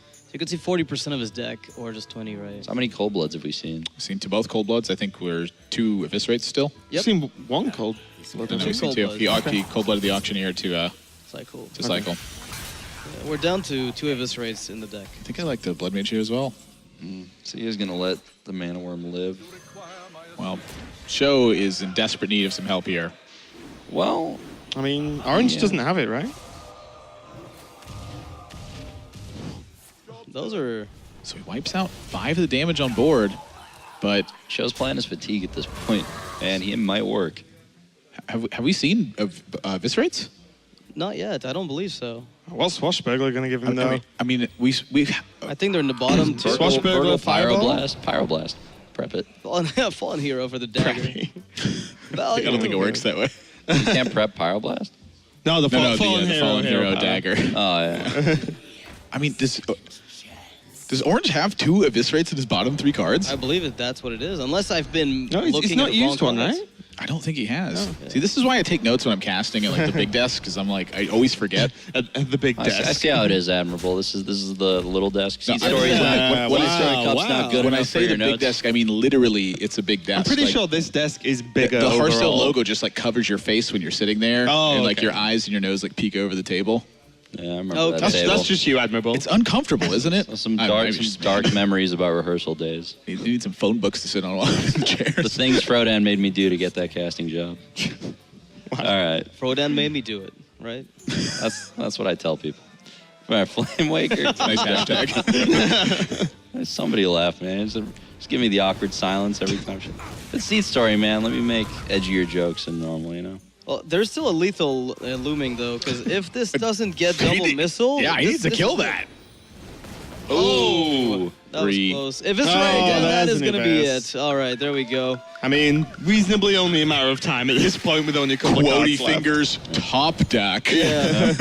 So you could see 40% of his deck, or just 20, right? So how many Cold Bloods have we seen? Seen to both Cold Bloods. I think we're 2 Eviscerates still. Yep. I've seen one cold. No, Two we've seen Cold 2. Bloods. He Cold Blooded the Auctioneer to Cycle. cycle. Yeah, we're down to 2 Eviscerates in the deck. I think I like the Blood Mage here as well. So he's going to let the Mana Worm live. Well, Sjow is in desperate need of some help here. Well, I mean, Orange Yeah. doesn't have it, right? Those are... So he wipes out 5 of the damage on board, but Show's plan is fatigue at this point, and he might work. have we seen Eviscerates? Not yet. I don't believe so. What's Swashbuckler going to give him, though? I mean, we've I think they're in the bottom 2. Swashbuckler, Fireball? Pyroblast. Prep it. Fallen hero for the dagger. Well, I don't think it works that way. You can't prep Pyroblast? No, the No, fallen the Fallen Hero power. dagger. Oh, yeah. I mean, does Orange have 2 Eviscerates in his bottom 3 cards? I believe that's what it is. Unless I've been No, looking he's at not the wrong used one, cards. right? I don't think he has. See, this is why I take notes when I'm casting at like the big desk, because I'm like, I always forget. At the big desk. I see how it is, Admirable. This is the little desk. No, SeatStory is wow, when wow, cup's not good When I enough for say your the big notes. desk, I mean literally it's a big desk. I'm pretty Like, sure this desk is bigger. the Hearthstone overall. logo just like covers your face when you're sitting there, Oh, and like okay. your eyes and your nose like peek over the table. Yeah, I remember Okay. that table. That's just you, Admirable. It's uncomfortable, isn't it? some I- dark, I some just- dark memories about rehearsal days. You need some phone books to sit on the chairs. The things Frodan made me do to get that casting job. All right, Frodan made me do it, right? that's what I tell people. All right, Flame Waker. Nice hashtag. Somebody laugh, man. Just give me the awkward silence every time. It's SeatStory, man. Let me make edgier jokes than normal, you know? Well, there's still a lethal looming though, because if this doesn't get double missile, Yeah, he needs to kill that. Ooh. That was Three. close. If it's Oh, right, then that that's is an going to be advance. it. All right, there we go. I mean, reasonably only a matter of time at this point with only a couple of Quotey cards left. fingers, top deck. Yeah.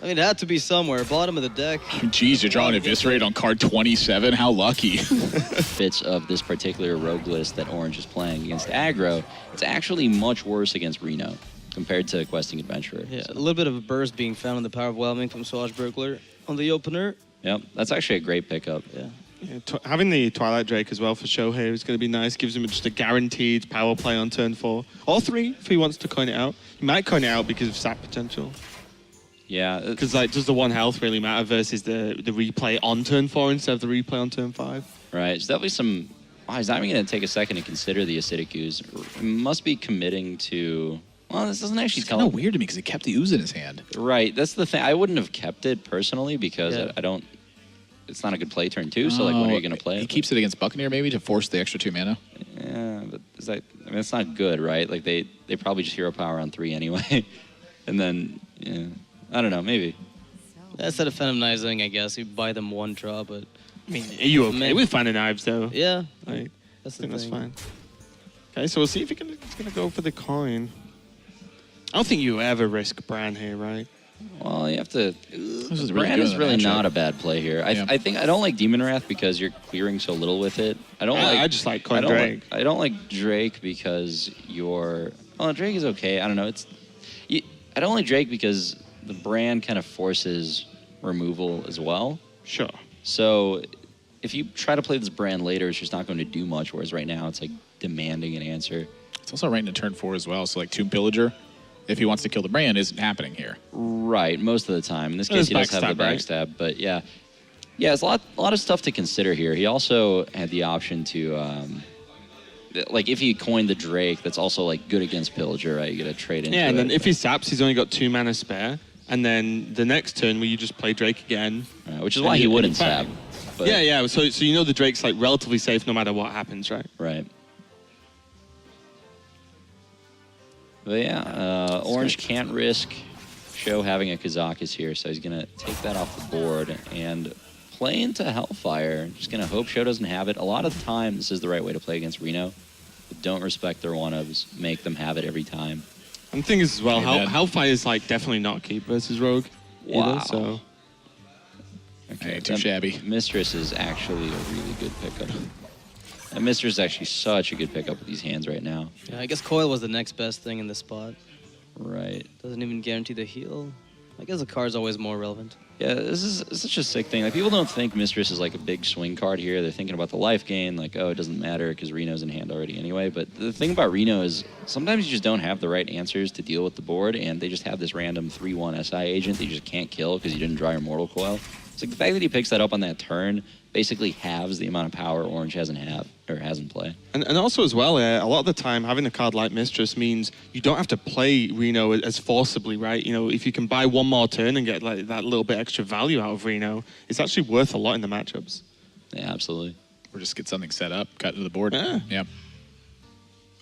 I mean, it had to be somewhere. Bottom of the deck. Jeez, you're drawing Eviscerate on card 27. How lucky. Bits of this particular rogue list that Orange is playing against aggro, it's actually much worse against Reno compared to Questing Adventurer. Yeah, So, a little bit of a burst being found in the Power of Whelming from Swashbuckler on the opener. yep, that's actually a great pickup. Yeah. Yeah, having the Twilight Drake as well for Sjow here is going to be nice. Gives him just a guaranteed power play on turn 4. Or 3 if he wants to coin it out. He might coin it out because of sap potential. Yeah, Because like, does the 1 health really matter versus the replay on turn 4 instead of the replay on turn 5? right. It's definitely some. Wow, he's not even going to take a second to consider the acidic ooze. He must be committing to. Well, this doesn't actually It's tell kind him. of weird to me because he kept the ooze in his hand. Right, that's the thing. I wouldn't have kept it personally because Yeah. I don't. It's not a good play turn too. So like, when are you going to play He it? keeps it against Buccaneer maybe to force the extra 2 mana. Yeah, but is that? I mean, it's not good, right? Like they probably just hero power on 3 anyway, and then yeah, I don't know, maybe. Instead of Phantomizing, I guess, you buy them 1 draw, but I mean, are you okay Man. with finding knives though? yeah, Like, that's I the think thing. that's fine. Okay, so we'll see if he's going to go for the coin. I don't think you ever risk Bran here, right? Well, you have to. is really Brand good is in the really matchup. not a bad play here. Yeah. I think I don't like Demon Wrath because you're clearing so little with it. I just like coin I don't Drake. I don't like Drake because you're. Oh, Drake is okay. I don't know. I don't like Drake because the brand kind of forces removal as well. Sure. So if you try to play this brand later, it's just not going to do much. Whereas right now, it's like demanding an answer. It's also right into turn 4 as well. So like Tomb Pillager, if he wants to kill the brand, isn't happening here. Right, most of the time. In this There's case, he does have the backstab, right? backstab, but yeah. Yeah, it's a lot of stuff to consider here. He also had the option to, like, if he coined the Drake, that's also, like, good against Pillager, right? You get to trade into Yeah, and then it. if he saps, he's only got 2 mana spare. And then the next turn where you just play Drake again. Which is and why he you- wouldn't and sap. you But, Yeah. So you know the Drake's like relatively safe no matter what happens, right? Right. But yeah, Orange can't risk Sjow having a Kazakus here, so he's going to take that off the board and play into Hellfire. Just going to hope Sjow doesn't have it. A lot of the time, this is the right way to play against Reno. But don't respect their one-ofs. Make them have it every time. And the thing is as well, Amen. Hellfire is like definitely not keep versus Rogue. Wow. Either, so Ain't too that shabby. Mistress is actually a really good pickup. And Mistress is actually such a good pickup with these hands right now. Yeah, I guess Coil was the next best thing in this spot. Right. Doesn't even guarantee the heal. I guess the card's always more relevant. Yeah, this is such a sick thing. Like, people don't think Mistress is like a big swing card here. They're thinking about the life gain, like, oh, it doesn't matter because Reno's in hand already anyway. But the thing about Reno is sometimes you just don't have the right answers to deal with the board, and they just have this random 3/1 SI agent that you just can't kill because you didn't draw your Mortal Coil. It's like the fact that he picks that up on that turn basically halves the amount of power Orange has in play. and also as well, a lot of the time having a card like Mistress means you don't have to play Reno as forcibly, right? You know, if you can buy one more turn and get like that little bit extra value out of Reno, it's actually worth a lot in the matchups. Yeah, absolutely. Or just get something set up, cut to the board. Yeah.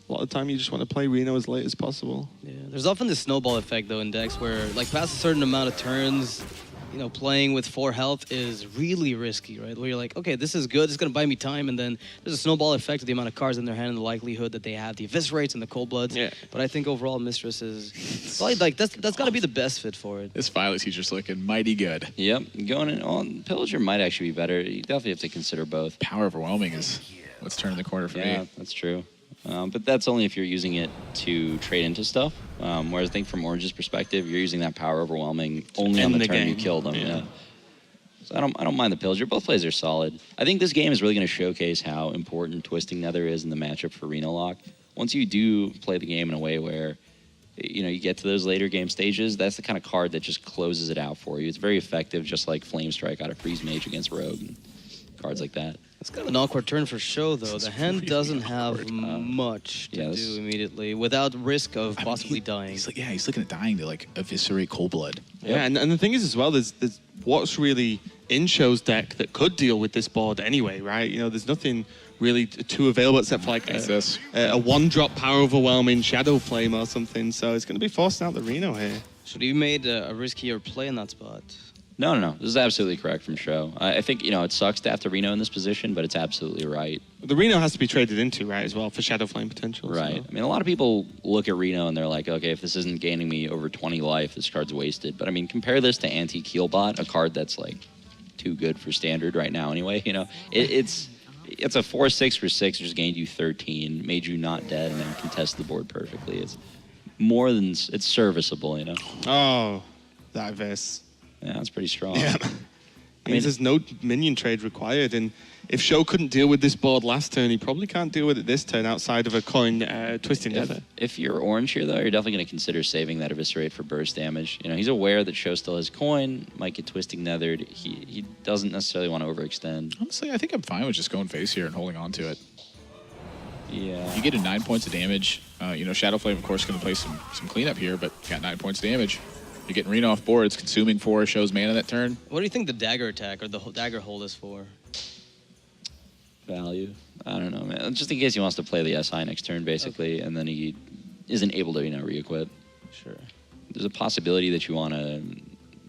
A lot of the time you just want to play Reno as late as possible. Yeah, there's often this snowball effect though in decks where like past a certain amount of turns, you know, playing with 4 health is really risky, right? Where you're like, okay, this is good, it's gonna buy me time, and then there's a snowball effect of the amount of cards in their hand and the likelihood that they have the Eviscerates and the Cold Bloods. Yeah. But I think overall Mistress is probably like that's gotta be the best fit for it. This Violet Teacher's looking mighty good. Yep, going in on Pillager might actually be better. You definitely have to consider both. Power Overwhelming is what's turning the corner for Yeah, me. that's true. But that's only if you're using it to trade into stuff. Whereas I think from Orange's perspective, you're using that power overwhelming only on the turn you kill them. Yeah. So I don't mind the pills. Both plays are solid. I think this game is really going to showcase how important Twisting Nether is in the matchup for Reno Lock. Once you do play the game in a way where you get to those later game stages, that's the kind of card that just closes it out for you. It's very effective, just like Flame Strike out of Freeze Mage against Rogue and cards like that. It's kind of an awkward turn for Sjow, though. The hand doesn't have much to do immediately without risk of possibly dying. He's looking at dying to like eviscerate Cold Blood. Yeah, and the thing is as well, there's what's really in Show's deck that could deal with this board anyway, right? There's nothing really too available except for like a one-drop power overwhelming Shadow Flame or something. So it's going to be forcing out the Reno here. Should he have made a riskier play in that spot? No. This is absolutely correct from Sjow. I think, it sucks to have to Reno in this position, but it's absolutely right. The Reno has to be traded into, right, as well, for Shadow Flame potential. Right. So. I mean, a lot of people look at Reno and they're like, okay, if this isn't gaining me over 20 life, this card's wasted. But, I mean, compare this to Anti-Keelbot, a card that's, like, too good for Standard right now anyway. It's a 4/6 for 6, just gained you 13, made you not dead, and then contested the board perfectly. It's more than... It's serviceable, Oh, that Vis. Yeah, that's pretty strong. Yeah. I mean, there's no minion trade required, and if Sjow couldn't deal with this board last turn, he probably can't deal with it this turn outside of a coin Twisting Nether. If you're Orange here, though, you're definitely going to consider saving that Eviscerate for burst damage. He's aware that Sjow still has coin, might get Twisting Nethered. He doesn't necessarily want to overextend. Honestly, I think I'm fine with just going face here and holding on to it. Yeah. You get 9 points of damage. Shadow Flame, of course, going to play some cleanup here, but you got 9 points of damage. You're getting Reno off board. It's consuming 4 Show's mana that turn. What do you think the dagger attack or the dagger hold is for? Value. I don't know, man. Just in case he wants to play the SI next turn, basically, and then he isn't able to, re-equip. Sure. There's a possibility that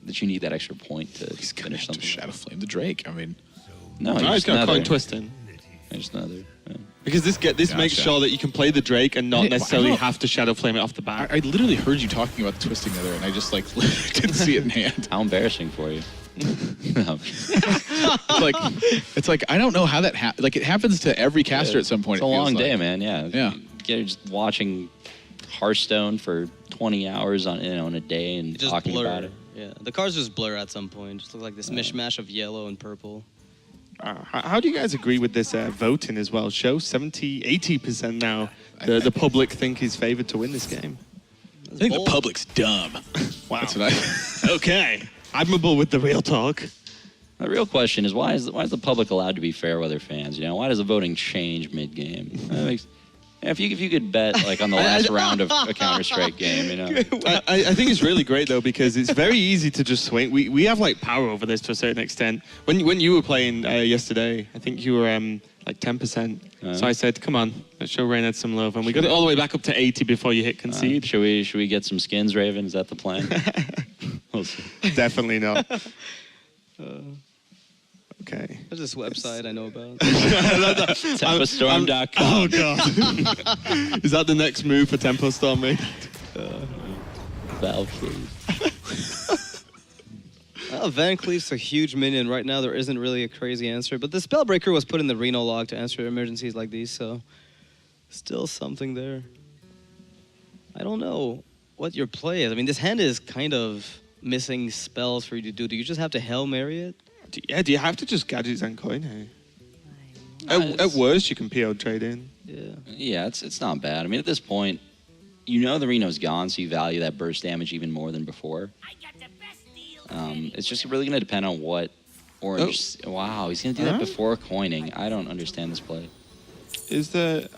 that you need that extra point to finish something. Shadow Flame the Drake. I mean, no, he's got coin Twisting. Just another. Yeah. Because this makes sure that you can play the Drake and not necessarily have to Shadow Flame it off the bat. I literally heard you talking about the Twisting Nether, and I just didn't see it in hand. How embarrassing for you. No. It's like I don't know how that happens. Like it happens to every caster at some point. It's a long day, man. Yeah. Yeah. You're just watching Hearthstone for 20 hours on a day and just talking blur. about it. Yeah, the cards just blur at some point. Just look like this mishmash of yellow and purple. How do you guys agree with this voting as well? Sjow 80% now. The public think he's favored to win this game. I think the public's dumb. Wow. That's what Okay. Admirable with the real talk. The real question is why is the public allowed to be fair weather fans? Why does the voting change mid-game? If you could bet on the last round of a Counter-Strike game, I think it's really great though because it's very easy to just swing. We have power over this to a certain extent. When you were playing yesterday, I think you were 10%. So I said, come on, let's show Rain had some love, and we got it all the way back up to 80 before you hit concede. Should we get some skins, Raven? Is that the plan? We'll see. Definitely not. Okay. There's this website I know about. Tempestorm.com. Oh, God. Is that the next move for Tempo Storm, mate? Valkyrie. Van Cleef's a huge minion. Right now, there isn't really a crazy answer. But the Spellbreaker was put in the Reno log to answer emergencies like these, so still something there. I don't know what your play is. I mean, this hand is kind of missing spells for you to do. Do you just have to Hail Mary it? Do you have to just Gadgets and Coin here? At worst, you can PO trade in. Yeah, it's not bad. I mean, at this point, the Reno's gone, so you value that burst damage even more than before. It's just really going to depend on what Orange... Oh. Wow, he's going to do that before coining. I don't understand this play. I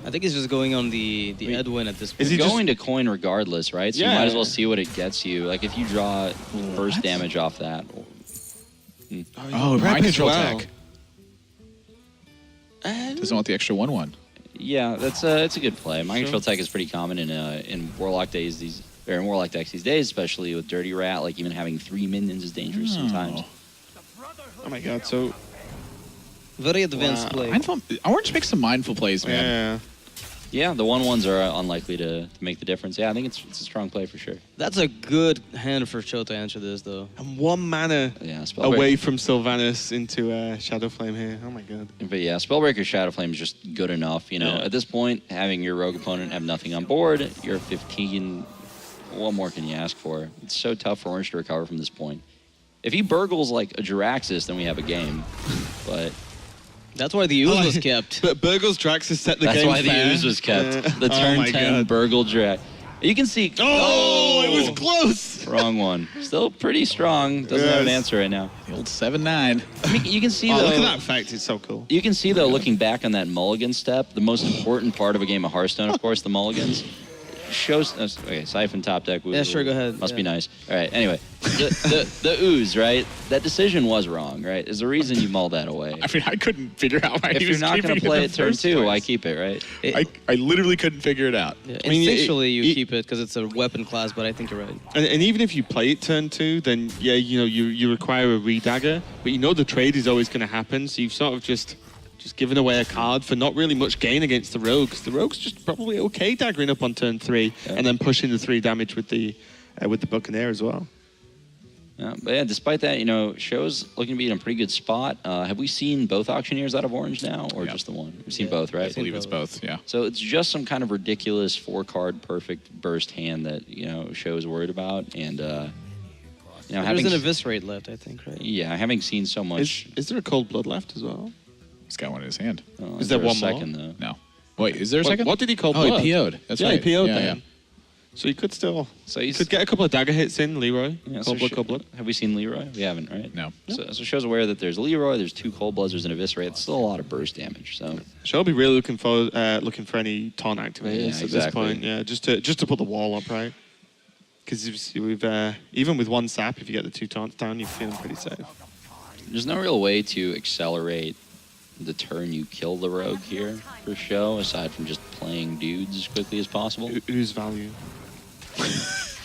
think he's just going on the Edwin at this point. He's going to coin regardless, right? So you might as well see what it gets you. If you draw burst damage off that... mind control attack. Doesn't want the extra 1/1. Yeah, it's a good play. Mind control attack is pretty common in Warlock in Warlock decks these days, especially with Dirty Rat. Even having 3 minions is dangerous sometimes. Oh my God! So very advanced play. Orange makes some mindful plays, man. Yeah. Yeah, the 1/1s are unlikely to make the difference. Yeah, I think it's a strong play for sure. That's a good hand for Sjow to answer this, though. And 1 mana Yeah, away from Sylvanas into Shadowflame here. Oh my god. But yeah, Spellbreaker Shadowflame is just good enough. You know, at this point, having your rogue opponent have nothing on board, you're 15. What more can you ask for? It's so tough for Orange to recover from this point. If he burgles like a Jiraxis, then we have a game. But that's why the ooze was kept. But Burgle's Draxus set the that's game why fair. the ooze was kept. The Oh turn my 10 God. Burgle Drax. You can see. Oh, it was close. Wrong one. Still pretty strong. Doesn't have an Yes. answer right now. The old 7-9. I mean, you can see Oh, though. look at that effect. It's so cool. You can see though, looking back on that mulligan step, the most important part of a game of Hearthstone, of course, the mulligans. Shows okay, Siphon top deck. Yeah, sure, go ahead. Must Yeah. be nice. All right. Anyway, the ooze, right? That decision was wrong, right? Is the reason you mull that away. I mean, I couldn't figure out why If he you're was not going to play it turn 2, why keep it, right? I literally couldn't figure it out. Yeah, I mean, instinctually, you it- keep it because it's a weapon class, but I think you're right. And even if you play it turn 2, then yeah, you know you require a redagger, but you know the trade is always going to happen. So you've sort of just given away a card for not really much gain against the rogue. 'Cause the rogue's just probably okay daggering up on turn 3 and then pushing the 3 damage with the Buccaneer as well. But yeah, despite that, you know, Show's looking to be in a pretty good spot. Have we seen both auctioneers out of Orange now, or just the one? We've seen both, right? I believe it's both, yeah. So it's just some kind of ridiculous 4-card perfect burst hand that, you know, Show is worried about. And, you know, There's having, an Eviscerate left, I think, right? yeah, having seen so much. Is there a Cold Blood left as well? He's got one in his hand. Is there a one more? second, though? No. Wait, is there a second? What did he Cold Oh, Blood? he PO'd. That's yeah, right. he PO'd yeah, then. So he could still So he's could get a couple of dagger hits in, Leroy. Yeah, Cold Blood, Cold Blood. Have we seen Leroy? We haven't, right? No. So Show's aware that there's Leroy, there's 2 Cold Bloods, there's an Eviscerate. It's still a lot of burst damage. So She'll be really looking for any taunt activators Yeah, at this exactly. point. Yeah, just to put the wall up, right? Because we've even with 1 sap, if you get the 2 taunts down, you're feeling pretty safe. there's no real way to accelerate the turn you kill the rogue here for Show, aside from just playing dudes as quickly as possible. Who's value?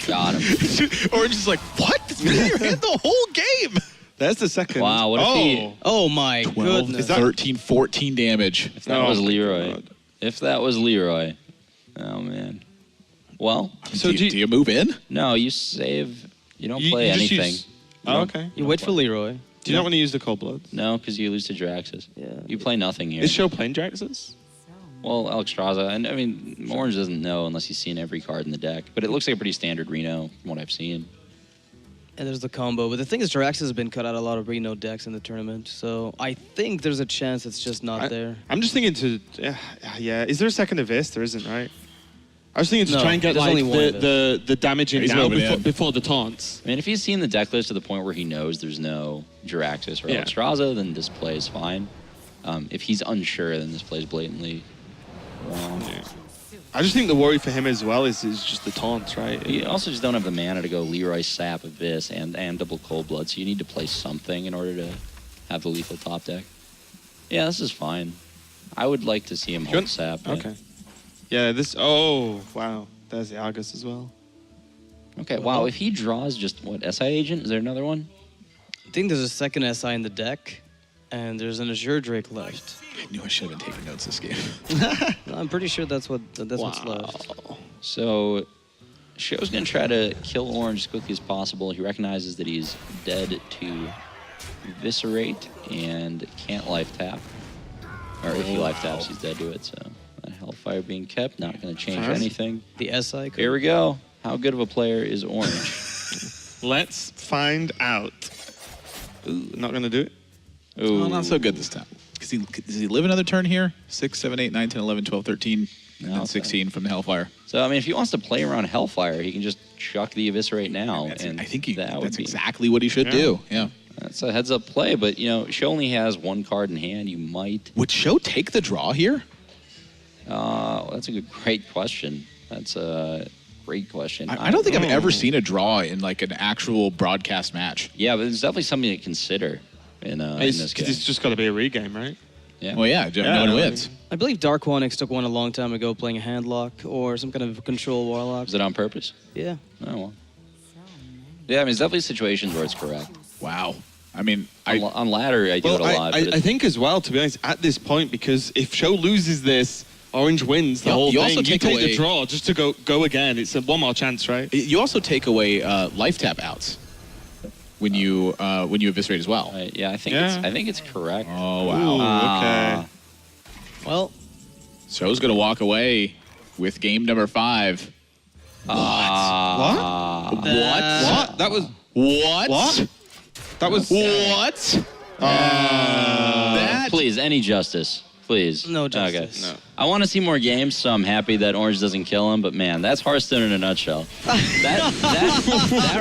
Got him. Orange is like, what? It's been in your hand the whole game. There's the second. Wow, what if he... Oh my 12, goodness. 13, 14 damage. If that Oh was my Leroy. God. If that was Leroy. Oh, man. Well, So do you move in? no, you save... You don't You- play you just anything. use- Oh, okay. You wait for Leroy. Do you not want to use the Cold Blood? No, because you lose to Jiraxis. Yeah. You play nothing here. Is Show playing Draxus? Well, Alexstrasza, and I mean, Orange doesn't know unless he's seen every card in the deck, but it looks like a pretty standard Reno from what I've seen. And there's the combo. But the thing is, Jiraxis has been cut out a lot of Reno decks in the tournament. So I think there's a chance it's just not there. I'm just thinking to yeah. Is there a second Avis? There isn't, right? I was thinking to No, try and get there's like only one the damage in He's now moving in. before the taunts. I mean, if he's seen the deck list to the point where he knows there's no Jiraxis or Yeah. Alexstrasza, then this play is fine. If he's unsure, then this play is blatantly wrong. I just think the worry for him as well is just the taunts, right? You also just don't have the mana to go Leroy, Sap, Abyss, and double Cold Blood, so you need to play something in order to have the lethal top deck. Yeah, this is fine. I would like to see him hold Sap. Yeah. Okay. Yeah, this... Oh, wow. There's the Argus as well. Okay, wow, if he draws just, what, SI Agent? Is there another one? I think there's a second SI in the deck, and there's an Azure Drake left. I knew I should have been taking notes this game. No, I'm pretty sure that's what's left. So, Show's going to try to kill Orange as quickly as possible. He recognizes that he's dead to Eviscerate and can't life tap. Or if he life taps, he's dead to it, so... Hellfire being kept, not going to change Fast. anything. The SI. Here we go. How good of a player is Orange? Let's find out. Ooh, not going to do it? Ooh. Well, not so good this time. Does he live another turn here? 6, 7, 8, 9, 10, 11, 12, 13, and No, then 16 from the Hellfire. So, I mean, if he wants to play around Hellfire, he can just chuck the Eviscerate now. And I think that would that's be, exactly what he should Yeah. do. Yeah. That's a heads-up play, but, you know, Show only has 1 card in hand. You might... Would Sjow take the draw here? That's a great question. That's a great question. I don't think I've know. ever seen a draw in like an actual broadcast match. Yeah, but it's definitely something to consider in this It's game. just got to be a regame, right? Yeah. Well, yeah, no one wins. I believe Dark Onyx took one a long time ago playing a handlock or some kind of control warlock. Was it on purpose? Yeah. Oh, well. Yeah, I mean, it's definitely situations where it's correct. Wow. I mean, On ladder, I do it a lot. but I think as well, to be honest, at this point, because if Sjow loses this Orange wins the whole you thing. also You take take away- the draw just to go again. It's one more chance, right? You also take away life tap outs when you eviscerate as well. Right, yeah, I think it's correct. Oh wow! Ooh, okay. Well, Sjow's gonna walk away with game number 5. What? What? That was What? what? That was What? That Please, any justice. Please. No justice. Okay. No. I want to see more games, so I'm happy that Orange doesn't kill him, but man, that's Hearthstone in a nutshell. that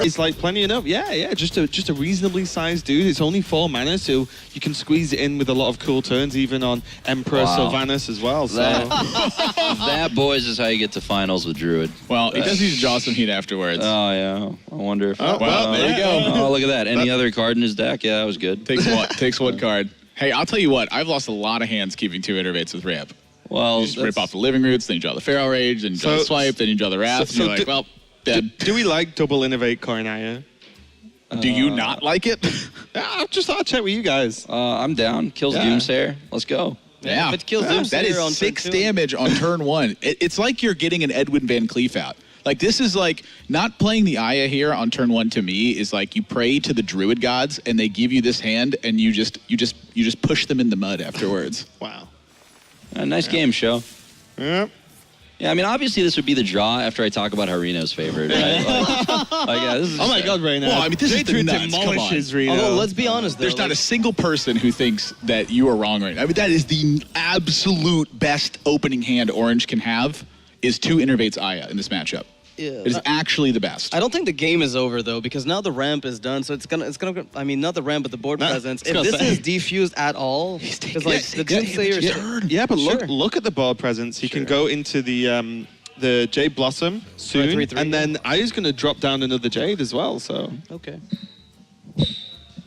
It's like plenty enough. Yeah. Just a reasonably sized dude. It's only 4 mana, so you can squeeze it in with a lot of cool turns, even on Emperor Wow. Sylvanas as well. So that, boys, is how you get to finals with Druid. Well, he does need to draw some heat afterwards. Oh, yeah. I wonder if... Oh, well, there you go. Oh, look at that. Any other card in his deck? Yeah, that was good. Takes one card. Hey, I'll tell you what. I've lost a lot of hands keeping 2 innervates with ramp. Well, You just rip off the living roots, then you draw the Feral Rage, then you draw the So- Swipe, then you draw the Wrath, so and you're like, do- well, dead. do we like double innovate Coronaya? Do you not like it? Yeah, I just thought I'd check with you guys. I'm down. Kills Yeah. Doomsayer. Let's go. Yeah. if it kills That Doomsayer on is turn 6 2. damage on turn 1. It's like you're getting an Edwin Van Cleef out. Like, this is like, not playing the Aya here on turn 1 to me is like you pray to the Druid gods and they give you this hand and you just push them in the mud afterwards. Wow. Nice game, Sjow. Yep. Yeah, I mean, obviously this would be the draw after I talk about how Reno's favored, right? Yeah, this is Oh my God, Reyna. Well, I mean, this is the J3 nuts. Come on. demolishes Reno. Although, let's be honest, though. There's not like, a single person who thinks that you are wrong right now. I mean, that is the absolute best opening hand Orange can have is 2 Innervates Aya in this matchup. Yeah. It is actually the best. I don't think the game is over though, because now the ramp is done. So it's gonna. I mean, not the ramp, but the board Nah, presence. I If was this gonna is say. defused at all, because like the Doomsayer. Yeah, but Sure. look at the board presence. He can go into the Jade Blossom soon, 3/3, and then Aya's going to drop down another Jade as well. So Okay.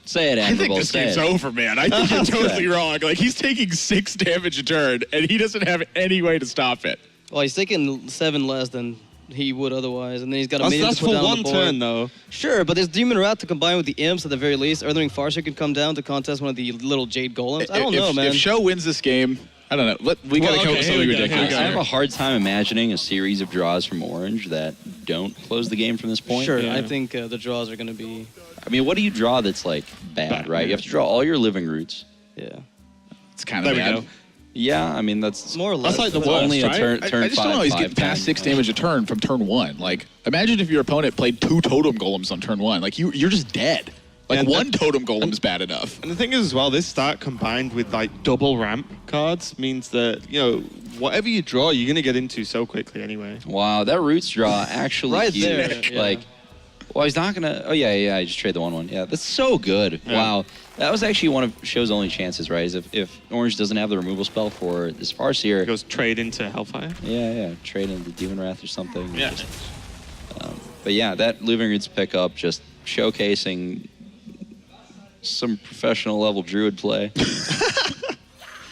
Say it, I think Admirable. this Say game's it. over, man. I think you're totally wrong. Like, he's taking 6 damage a turn, and he doesn't have any way to stop it. Well, he's taking 7 less than he would otherwise, and then he's got a minion that's to put for down on one the board. turn, though. Sure, but there's Demon Wrath to combine with the Imps at the very least. Earthring Farseer can come down to contest one of the little Jade Golems. I don't know, man. If Sjow wins this game, I don't know. We got to come up with here something we go, ridiculous. here I we have go. a hard time imagining a series of draws from Orange that don't close the game from this point. Sure, Yeah. I think the draws are going to be, I mean, what do you draw that's like bad, right? You have to draw all your living roots. yeah. It's kind There of we bad. go. Yeah, I mean that's More or less. That's like the it's worst, only a right? turn I just five, don't know. He's 5, getting past 10. 6 damage a turn from turn 1. Like, imagine if your opponent played 2 totem golems on turn 1. Like, you're just dead. Like, And one totem golem's bad enough. And the thing is, as well, this start combined with like double ramp cards means that whatever you draw, you're gonna get into so quickly anyway. Wow, that roots draw actually Right huge. there, yeah. Like, well, he's not gonna. Oh yeah, I just trade the 1/1. Yeah, that's so good. Yeah. Wow, that was actually one of Show's only chances, right? Is if Orange doesn't have the removal spell for this Farseer. It goes trade into Hellfire. Yeah, trade into Demon Wrath or something. Yeah. But yeah, that Living Roots pickup just showcasing some professional level Druid play.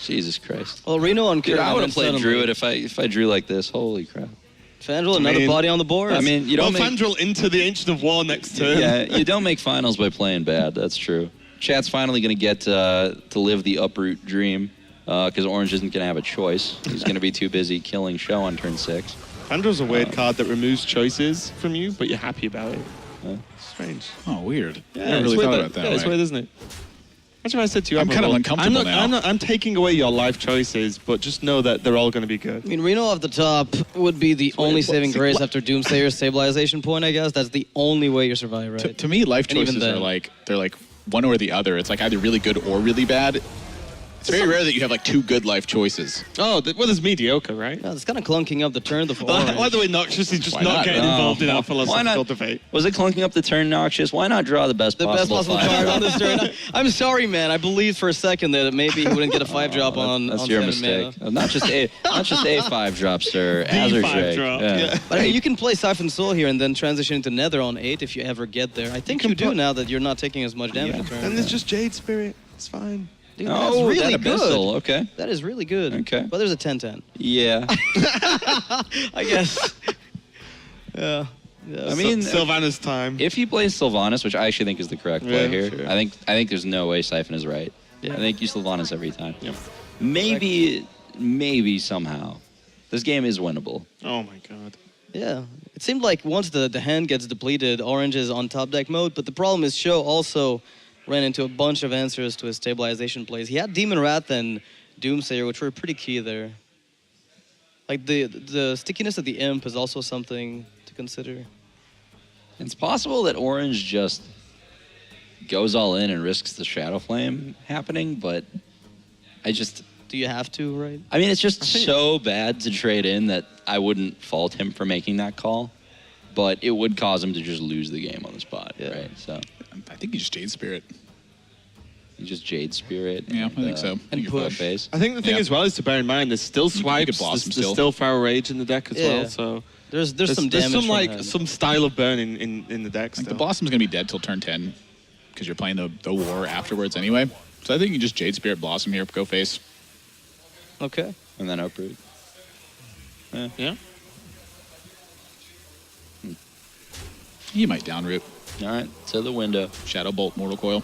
Jesus Christ. Well, Reno on Dude, Kieran. I would have and played suddenly- Druid if I drew like this. Holy crap. Fandral, another mean- body on the board. I mean, you Well, don't make Fandral into the Ancient of War next turn. yeah, you don't make finals by playing bad. That's true. Chat's finally going to get to live the uproot dream because Orange isn't going to have a choice. He's going to be too busy killing Sjow on turn 6. Fandral's a weird card that removes choices from you, but you're happy about it. Huh? Strange. Oh, weird. Yeah, I never it's really weird thought about that yeah, it's way. weird, isn't it? Imagine if I said to you, I'm kind of Admirable, uncomfortable now. I'm taking away your life choices, but just know that they're all going to be good. I mean, Reno off the top would be the only saving see, grace what- after Doomsayer's stabilization point, I guess. That's the only way you survive, right? To me, life And even choices then- are like, they're like one or the other. It's like either really good or really bad. It's very rare that you have like 2 good life choices. Oh, well, there's mediocre, right? Yeah, it's kind of clunking up the turn for By Orange. the way, Noxious is just Why not not? getting No. involved in our Why philosophical not? debate. Was it clunking up the turn, Noxious? Why not draw the best The best possible possible 5? card on this turn. I'm sorry, man. I believed for a second that maybe he wouldn't get a 5-drop on. That's on your 7 mistake. mana. Not just a 5-drop, sir. The Azure 5 Shake. drop. Yeah. Yeah. But I mean, you can play Siphon Soul here and then transition into Nether on 8 if you ever get there. I think you do now that you're not taking as much damage a turn. And there's just Jade Spirit. It's fine. Dude, Oh, that's really that good. Abyssal. Okay. That is really good. Okay. But there's a 10-10. Yeah. I guess. Yeah. I mean, Sylvanas time. if he plays Sylvanas, which I actually think is the correct play Yeah, here, sure. I think there's no way Siphon is right. Yeah. I think you Sylvanas every time. Yep. Maybe somehow This game is winnable. Oh my god. Yeah. It seemed like once the hand gets depleted, Orange is on top deck mode, but the problem is Sjow also ran into a bunch of answers to his stabilization plays. He had Demon Wrath and Doomsayer, which were pretty key there. Like the stickiness of the Imp is also something to consider. It's possible that Orange just goes all in and risks the Shadow Flame happening, but I just... Do you have to, right? I mean, it's just so bad to trade in that I wouldn't fault him for making that call, but it would cause him to just lose the game on the spot, right? So I think you just Jade Spirit. you just Jade Spirit. Yeah, I think so. And You push. Base. I think the thing Yeah. as well is to bear in mind there's still swipes, Blossom there's still. still Feral Rage in the deck as Yeah. well. So There's some damage there's some from like hand. some style of burn in the deck I think still. the Blossom's going to be dead till turn 10 because you're playing the war afterwards anyway. So I think you just Jade Spirit Blossom here, go face. Okay. And then uproot. Yeah. You might downroot. All right, to the window. Shadow Bolt, Mortal Coil.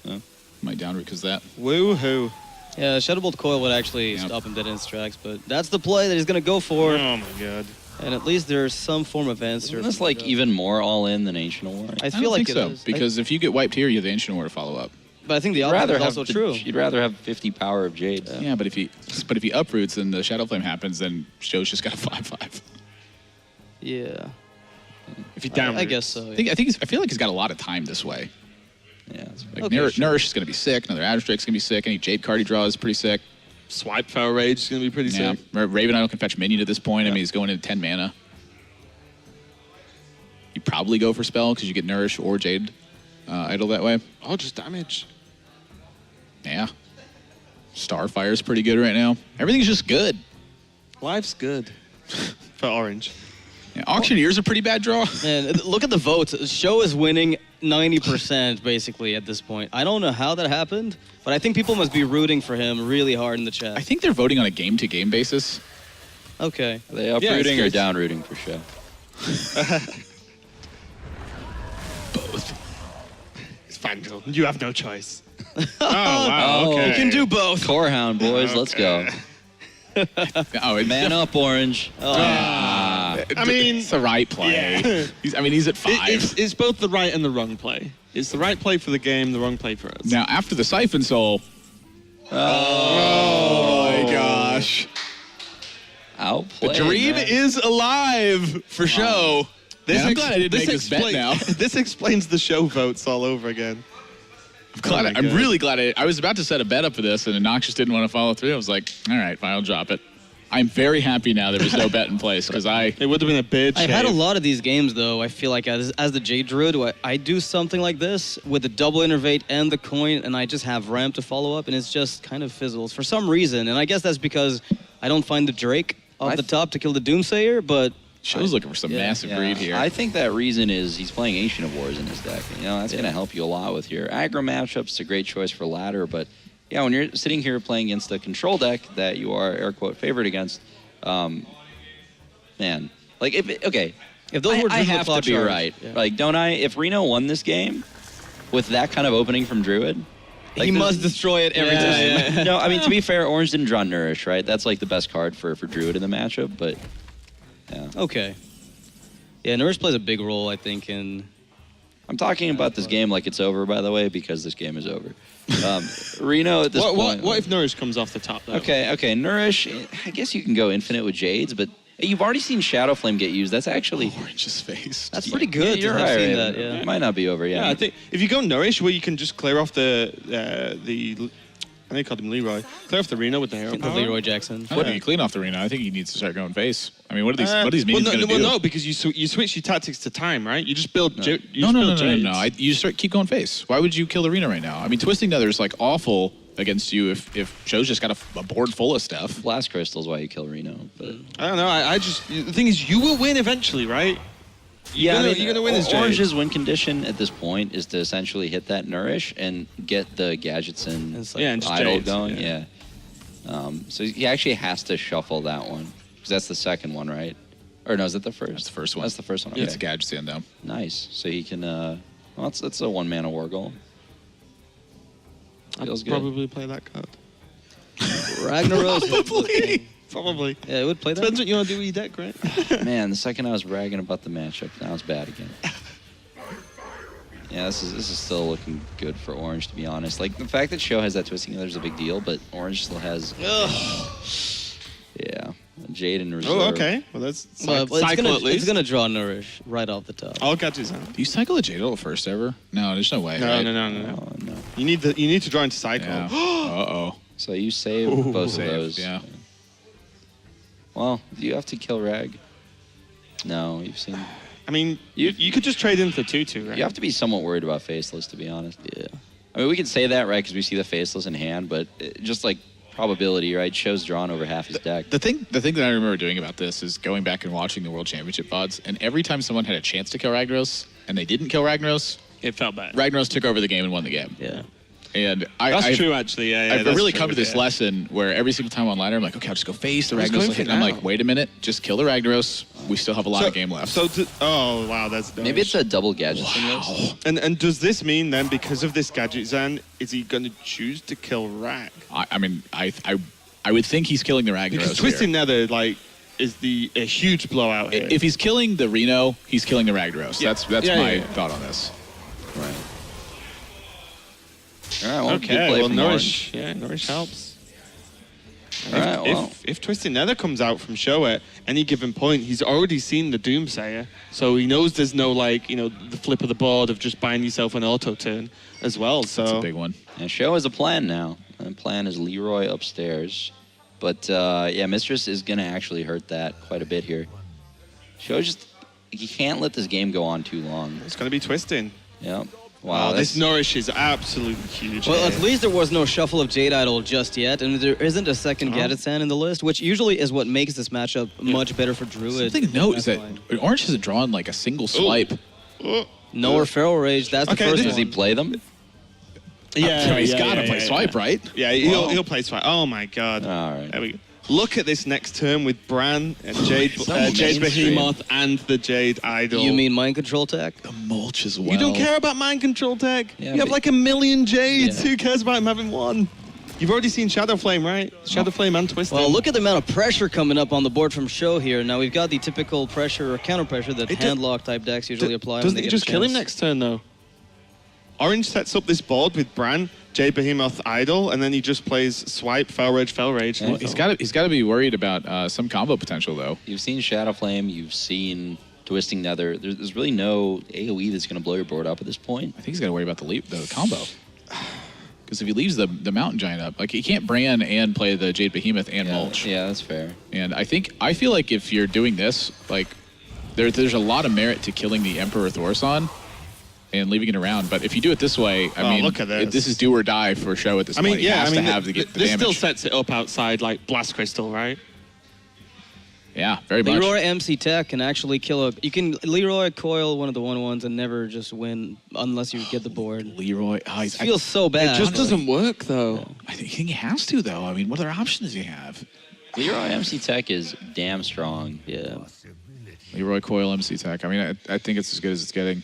Yeah. Might downroot because of that. Woohoo. Yeah, Shadowbolt Coil would actually Yeah. stop him dead in his tracks, but that's the play that he's going to go for. Oh my god. And at least there's some form of answer. Isn't this from like Sjow. even more all in than Ancient War? I I feel don't like think it so is. because if you get wiped here, you have the Ancient War to follow up. But I think the You'd opposite rather is have also true. You'd rather have 50 power of Jade. Yeah, but if he uproots and the Shadow Flame happens, then Show's just got a 5/5. Yeah. If you down I guess so. I feel like he's got a lot of time this way. Yeah, that's Like Okay, Nourish, sure. Nourish is going to be sick. Another Adderstrake's going to be sick. Any Jade card he draws is pretty sick. Swipe Feral Rage is gonna be pretty Yeah. sick. Raven Idol can fetch minion at this point. I Yeah. mean, he's going into 10 mana. You probably go for Spell because you get Nourish or Jade Idol that way. Oh, just damage. Yeah. Starfire's pretty good right now. Everything's just good. Life's good for Orange. Yeah, Auctioneer's a pretty bad draw. Man, look at the votes. Sjow is winning 90% basically at this point. I don't know how that happened, but I think people must be rooting for him really hard in the chat. I think they're voting on a game-to-game basis. Okay. Are they uprooting or it's- down rooting for Sjow? Both. It's fine, Joel. You have no choice. Oh wow. Oh. Okay. You can do both. Corehound, boys, let's go. Oh, Man up, Orange. I mean, it's the right play. Yeah. He's at 5. it's both the right and the wrong play. It's the right play for the game, the wrong play for us. Now, after the Siphon Soul. Oh my gosh. The Outplayed. dream man. is alive for Sjow. This I'm glad I didn't make this bet explain- now. This explains the show votes all over again. Glad my I'm God. really glad I was about to set a bet up for this, and Noxious didn't want to follow through. I was like, all right, fine, I'll drop it. I'm very happy now there was no bet in place because It would have been a bid. I've had a lot of these games, though. I feel like as the Jade Druid, I do something like this with the double innervate and the coin, and I just have ramp to follow up, and it's just kind of fizzles for some reason. And I guess that's because I don't find the Drake off the top to kill the Doomsayer, but Show's looking for some massive greed here. I think that reason is he's playing Ancient of Wars in his deck. You know, that's going to help you a lot with your aggro matchups. It's a great choice for ladder, but yeah, when you're sitting here playing against a control deck that you are air quote favored against, man, like if those were I Druid have Claw to be charge, right. yeah. Like, don't I? If Reno won this game with that kind of opening from Druid, like he this- must destroy it every time. No, I mean, to be fair, Orange didn't draw Nourish, right? That's like the best card for Druid in the matchup, but yeah. Okay. Yeah, Nourish plays a big role, I think, in... I'm talking about this game like it's over, by the way, because this game is over. Reno at this point. What if Nourish comes off the top, though? Okay, Nourish, I guess you can go infinite with Jades, but you've already seen Shadow Flame get used. That's actually... Orange's face. That's pretty good You're to have right. seen that, yeah. It might not be over yet. Yeah, I think if you go Nourish, where you can just clear off the I think they called him Leroy. Clear off the Reno with the hero The power. Leroy Jackson. I don't think you clean off the arena. I think he needs to start going face. I mean, what are these minions going to do? no, because you switch your tactics to time, right? You just build. No, Jades. You just keep going face. Why would you kill arena right now? I mean, Twisting Nether is like awful against you if Show's just got a board full of stuff. Blast Crystal is why you kill Reno, but... I don't know. I just the thing is, you will win eventually, right? Yeah, you're gonna win as Jade. Orange's win condition at this point is to essentially hit that Nourish and get the gadgets and It's like Yeah, and just idle Jades, going. yeah. Yeah. So he actually has to shuffle that one because that's the second one, right? Or no, is that the first? That's the first one. That's the first one. Yeah, Okay. it's a gadget stand down. Nice. So he can. Well, that's a 1 mana war goal. I'd Feels good. probably play that card. Ragnaros. Probably. Probably. Yeah, it would play that. Depends what you want to do with your deck, right? Man, the second I was bragging about the matchup, now it's bad again. Yeah, this is still looking good for Orange, to be honest. Like, the fact that Sjow has that twisting other is a big deal, but Orange still has... Yeah. Jade in reserve. Oh, okay. Well, that's Well, cycle at least. it's gonna draw Nourish right off the top. I'll catch his hand. Do you cycle a Jade Ult first ever? No, there's no way. No, right? no. Oh, no. You need to draw into cycle. Yeah. Uh-oh. So you save both Saved, of those. yeah. Well, do you have to kill Rag? No, you've seen... I mean, you could just trade into 2/2, right? You have to be somewhat worried about Faceless, to be honest. Yeah. I mean, we can say that, right, because we see the Faceless in hand, but just like probability, right, Show's drawn over half his deck. The thing that I remember doing about this is going back and watching the World Championship VODs, and every time someone had a chance to kill Ragnaros and they didn't kill Ragnaros, It felt bad. Ragnaros took over the game and won the game. Yeah. And That's true, actually. Yeah, I've that's really true, come to this yeah. lesson where every single time online I'm like, okay, I'll just go face the Who's Ragnaros. going Will for hit. And I'm now? like, wait a minute, just kill the Ragnaros. We still have a lot of game left. Oh, wow, that's Maybe it's a double gadget wow. list. And does this mean then, because of this gadget Zan, is he going to choose to kill Rag? I mean, I would think he's killing the Ragnaros. Because Twisting Nether, like, is a huge blowout here. If he's killing the Reno, he's killing the Ragnaros. Yeah. That's Yeah, my yeah. thought on this. Right. All right, well, good Okay, play well, from Nourish. Yeah, Nourish helps. All right, well. If Twisting Nether comes out from Sjow at any given point, he's already seen the Doomsayer, so he knows there's no, like, the flip of the board of just buying yourself an auto turn as well. So That's a big one. And Sjow has a plan now. And the plan is Leroy upstairs. But, yeah, Mistress is going to actually hurt that quite a bit here. Sjow just... He can't let this game go on too long. it's going to be Twisting. Yep. Wow, Wow, this Nourish is absolutely huge. Well, here. at least there was no shuffle of Jade Idol just yet, and there isn't a second Gadget Sand in the list, which usually is what makes this matchup much better for Druid. Something to note is that That's Orange hasn't drawn like a single swipe. Oh, No or Feral Rage, that's the Okay, first Does one. he play them? yeah, He's yeah, got to yeah, play yeah, swipe, yeah. right? Yeah, he'll play swipe. Oh my god. All right. There we go. Look at this next turn with Bran and Jade, so Jade mainstream. Behemoth and the Jade Idol. You mean Mind Control Tech? The mulch as well. You don't care about mind control tech? Yeah, you have but- like 1 million Jades. Yeah. Who cares about him having one? You've already seen Shadow Flame, right? Shadow Flame and Twisting. Well, look at the amount of pressure coming up on the board from Sjow here. Now, we've got the typical pressure or counter pressure that It do- handlock type decks usually apply. when Doesn't they he get just a kill him chance. next turn, though? Orange sets up this board with Bran, Jade Behemoth Idol, and then he just plays Swipe, Fel Rage. Yeah. Well, he's got to be worried about some combo potential though. You've seen Shadow Flame. You've seen Twisting Nether. There's really no AoE that's going to blow your board up at this point. I think he's got to worry about the combo. Because if he leaves the Mountain Giant up, like he can't Bran and play the Jade Behemoth and mulch. Yeah, that's fair. And I feel like if you're doing this, like there's a lot of merit to killing the Emperor Thorson and leaving it around. But if you do it this way, I mean, look at this. this is do or die for Sjow at this point. He has to have the this damage. still sets it up outside like Blast Crystal, right? Yeah, very much. Leroy MC Tech can actually kill a... You can Leroy coil one of the 1/1s and never just win unless you get the board. Leroy, It feels so bad. It just doesn't work, though. I think he has to though. I mean, what other options does he have? Leroy MC Tech is damn strong. Yeah. Leroy Coil MC Tech. I mean, I think it's as good as it's getting.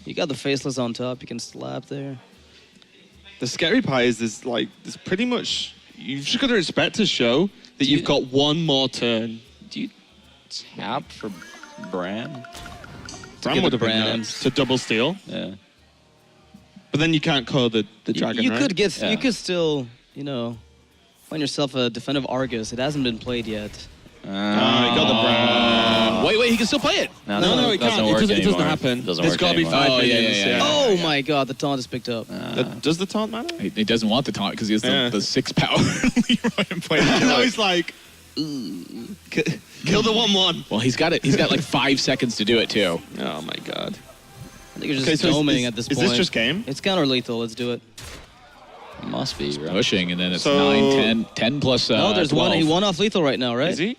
You got the Faceless on top. You can slap there. The scary part is there's pretty much... You've just got to respect to Sjow that Do you- you've got one more turn. Do you tap for Bran? Bran get would the have been Bran. nuts to double steal. Yeah. But then you can't call the dragon, You right? could get... Yeah. You could still, find yourself a Defensive Argus. It hasn't been played yet. Oh, he got the Bran. Wait, he can still play it. No, he can't. Doesn't It work doesn't anymore. happen. Doesn't There's work got to be anymore. 5 Oh, yeah, minions. yeah, yeah. Oh my god, the taunt is picked up. Does the taunt matter? He doesn't want the taunt because he has Yeah. the 6 power Leroy and play Now he's like, kill the 1/1. Well, he's got it. He's got like 5 seconds to do it too. Oh my god. I think you're Okay, just so doming at this is point. this just game? It's counter lethal. Let's do it. Must be, right? Pushing, and then it's So- 9, 10 plus. No, there's 12. one. He won off lethal right now, right? Is he?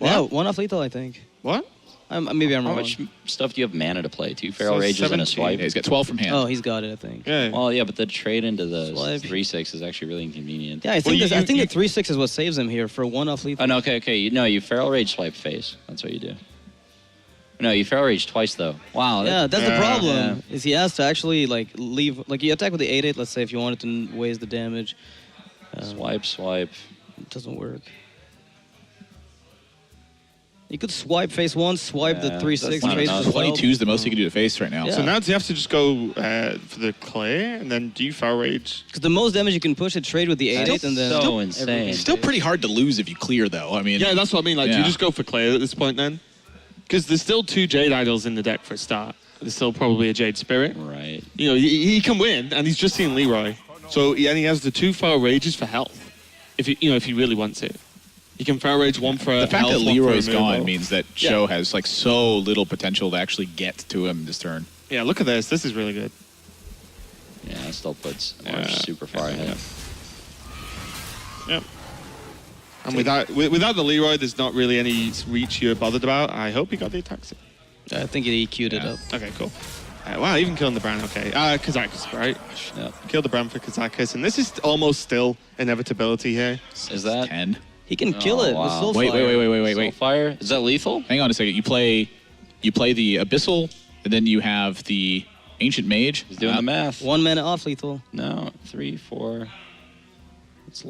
Yeah, What? one off lethal, I think. What? Maybe I'm How wrong. much stuff do you have mana to play? 2 Feral So Rages and a 17. swipe? Yeah, he's got 12 from hand. Oh, he's got it, I think. Yeah. Well, yeah, but the trade into the Swipe. 3/6 is actually really inconvenient. Yeah, I think Well, I think you- the 3/6 is what saves him here for one off lethal. Oh, no, okay. You Feral Rage swipe face. That's what you do. No, you Feral Rage twice, though. Wow. Yeah, that's the Yeah. problem. Is he has to actually leave you attack with the 8/8. Let's say if you wanted to waste the damage, Swipe. it doesn't work. You could swipe face 1, swipe the 3-6 that's not face enough. as well. 22 is the most you can do to face right now. Yeah. So now do you have to just go for the clear and then do you Foul Rage? Because the most damage you can push it trade with the 8-8 and then... So insane. It's still pretty hard to lose if you clear, though. I mean, Yeah, that's what I mean. Like, do Yeah. you just go for clear at this point then? Because there's still 2 Jade Idols in the deck for a start. There's still probably a Jade Spirit. Right. You know, he can win, and he's just seen Leroy. So, and he has the 2 Foul Rages for health. If he really wants it. He can Foul Rage 1 for the fact health, that 1 for Leroy's removal. gone means that Sjow has like so little potential to actually get to him this turn. Yeah, look at this. This is really good. Yeah, it still puts Orange Yeah. super far ahead. Yep. And without the Leroy, there's not really any reach you're bothered about. I hope he got the attacks. I think he EQ'd it Yeah. up. Okay, cool. Wow, even killing the Bran, okay. Kazakus, right? Yep. Kill the Bran for Kazakus, and this is almost still inevitability here. Is that 10. He can kill Oh, it with wow. Soulfire. Wait. Soulfire? Is that lethal? Hang on a second. You play the Abyssal, and then you have the Ancient Mage. He's doing the math. 1 mana off lethal. No, 3, 4. It's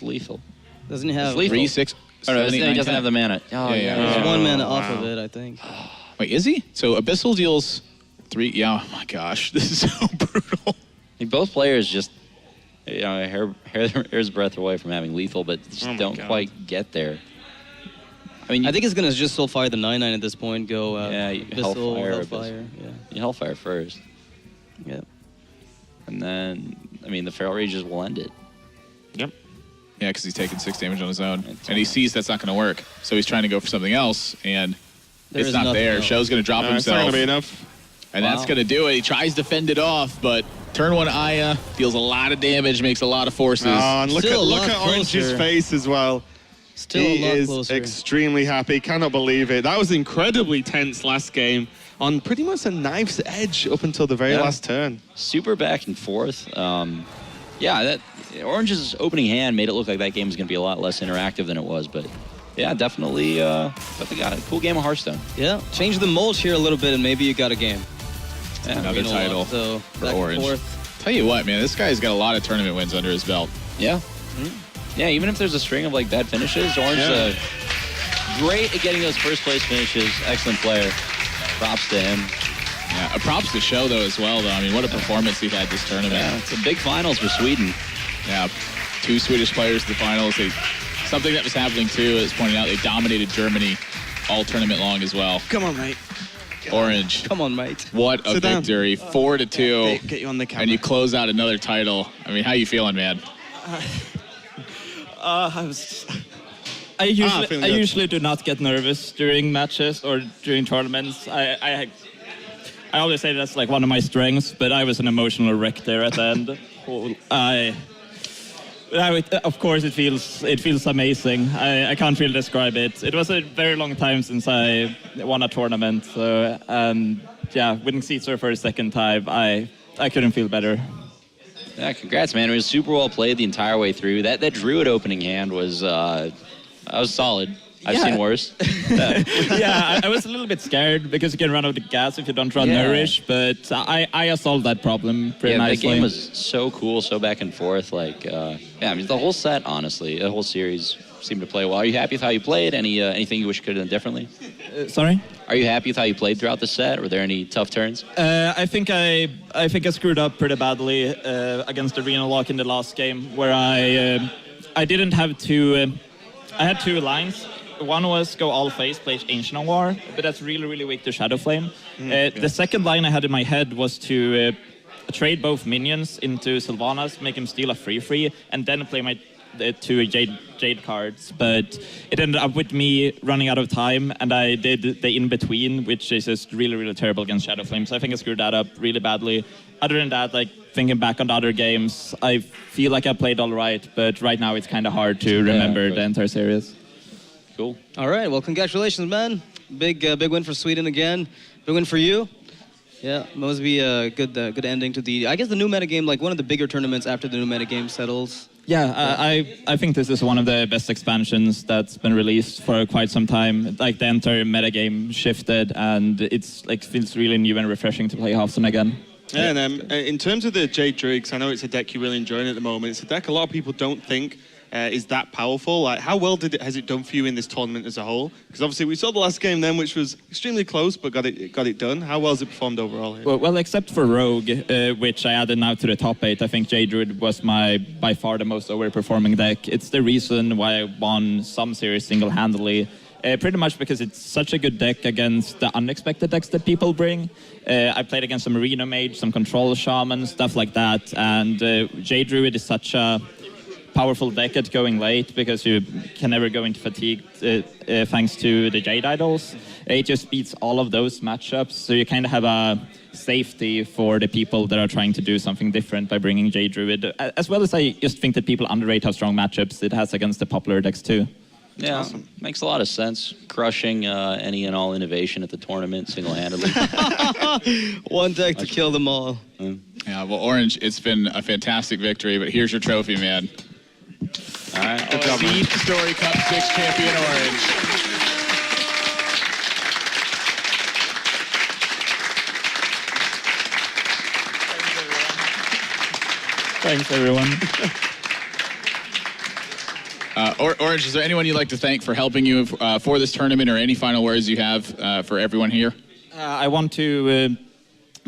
lethal. Doesn't he have... It's lethal. 3, 6, Oh, no, 7, 8, he 9, doesn't 10. have the mana. Oh, Yeah. There's Oh, 1 mana off wow. of it, I think. Wait, is he? So Abyssal deals 3. Yeah, oh my gosh. This is so brutal. I think both players just, hair's breadth away from having lethal, but just Oh my don't God. quite get there. I mean, I think he's going to just Soulfire the 9-9 at this point, go you Abyssal, Hellfire, Hellfire. you Hellfire first, Yeah. and then, I mean, the Feral Rages will end it. Yep. Yeah, because he's taking 6 damage on his own. It's And he sees that's not going to work. So he's trying to go for something else, and There it's is not nothing there. else. Show's going to drop It's not himself. going to be enough. And that's Wow. going to do it. He tries to fend it off, but turn 1 Aya deals a lot of damage, makes a lot of forces. Oh, and look Still a at lot Orange's closer. face as well. Still He a lot is closer. extremely happy. Cannot believe it. That was incredibly tense last game on pretty much a knife's edge up until the very Yeah. last turn. Super back and forth. That Orange's opening hand made it look like that game was going to be a lot less interactive than it was, but yeah, definitely got a cool game of Hearthstone. Yeah, change the mulch here a little bit and maybe you got a game. Yeah, Another You know what, title So, for back Orange. and forth. Tell you what, man, this guy's got a lot of tournament wins under his belt. Yeah. Yeah, even if there's a string of like bad finishes, Orange great at getting those first place finishes. Excellent player. Props to him. Yeah, props to Sjow, though, as well, though. I mean, what a performance he had this tournament. Yeah, it's a big finals for Sweden. Yeah, 2 Swedish players to the finals. Something that was happening, too, is pointing out they dominated Germany all tournament long as well. Come on, mate. Orange, Come on, mate. what a Sit down. victory. 4-2. Get you on the camera. And you close out another title. I mean, how you feeling, man? I feeling good. usually do not get nervous during matches or during tournaments. I always say that's like one of my strengths, but I was an emotional wreck there at the end. Of course, it feels amazing. I can't really describe it. It was a very long time since I won a tournament, and winning SeatStory for a second time, I couldn't feel better. Yeah, congrats, man. It was super well played the entire way through. That Druid opening hand was solid. I've Yeah. seen worse. Yeah, I was a little bit scared because you can run out of gas if you don't run Yeah. Nourish, but I solved that problem pretty Yeah, the nicely. game was so cool, so back and forth. Like, I mean, the whole set, honestly, the whole series seemed to play well. Are you happy with how you played? Anything you wish you could have done differently? Sorry? Are you happy with how you played throughout the set? Were there any tough turns? I think I screwed up pretty badly against Arena Lock in the last game, where I didn't have to. I had 2 lines. One was go all face, play Ancient of War, but that's really, really weak to Shadow Flame. The second line I had in my head was to trade both minions into Sylvanas, make him steal a free, and then play my 2 Jade cards. But it ended up with me running out of time, and I did the in-between, which is just really, really terrible against Shadow Flame. So I think I screwed that up really badly. Other than that, like thinking back on the other games, I feel like I played all right, but right now it's kind of hard to remember right. the entire series. Cool. All right, well, congratulations, man. Big win for Sweden again. Big win for you. Yeah, must be a good ending to the, I guess, the new metagame, like one of the bigger tournaments after the new metagame settles. Yeah, I think this is one of the best expansions that's been released for quite some time. Like the entire metagame shifted, and it's like feels really new and refreshing to play Hearthstone again. Yeah, and in terms of the Jade Druids, I know it's a deck you're really enjoying at the moment. It's a deck a lot of people don't think is that powerful? Like, how well has it done for you in this tournament as a whole? Because obviously we saw the last game then, which was extremely close, but got it done. How well has it performed overall here? Well, except for Rogue, which I added now to the top 8, I think Jade Druid was by far the most overperforming deck. It's the reason why I won some series single-handedly. Pretty much because it's such a good deck against the unexpected decks that people bring. I played against some Arena Mage, some Control Shaman, stuff like that. And Jade Druid is such a powerful deck at going late because you can never go into fatigue thanks to the Jade Idols. It just beats all of those matchups, so you kind of have a safety for the people that are trying to do something different by bringing Jade Druid. As well as I just think that people underrate how strong matchups it has against the popular decks too. Yeah, awesome. Makes a lot of sense. Crushing any and all innovation at the tournament single-handedly. One deck to kill them all. Yeah, well, Orange, it's been a fantastic victory, but here's your trophy, man. All right. Good job, SeatStory Cup 6 champion Orange. Thanks, everyone. Orange, is there anyone you'd like to thank for helping you for this tournament, or any final words you have for everyone here? I want to,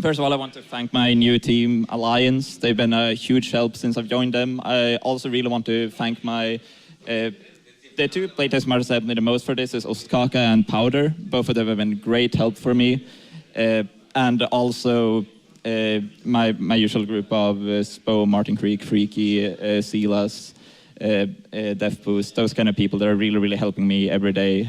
first of all, I want to thank my new team, Alliance. They've been a huge help since I've joined them. I also really want to thank my, the two playtest masters that helped me the most for this is Ostkaka and Powder. Both of them have been great help for me. And also my usual group of Sjow, Martin Creek, Freaky, Silas, Death Boost, those kind of people that are really, really helping me every day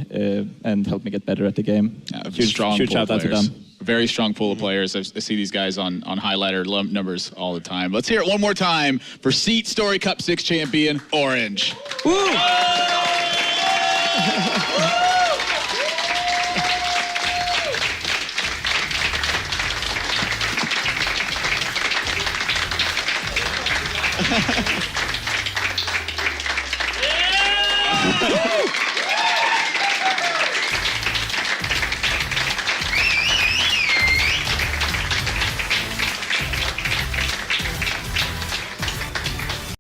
and help me get better at the game. Huge shout out to them. Very strong pool of players. I see these guys on highlighter numbers all the time. Let's hear it one more time for SeatStory Cup 6 champion Orange. Woo!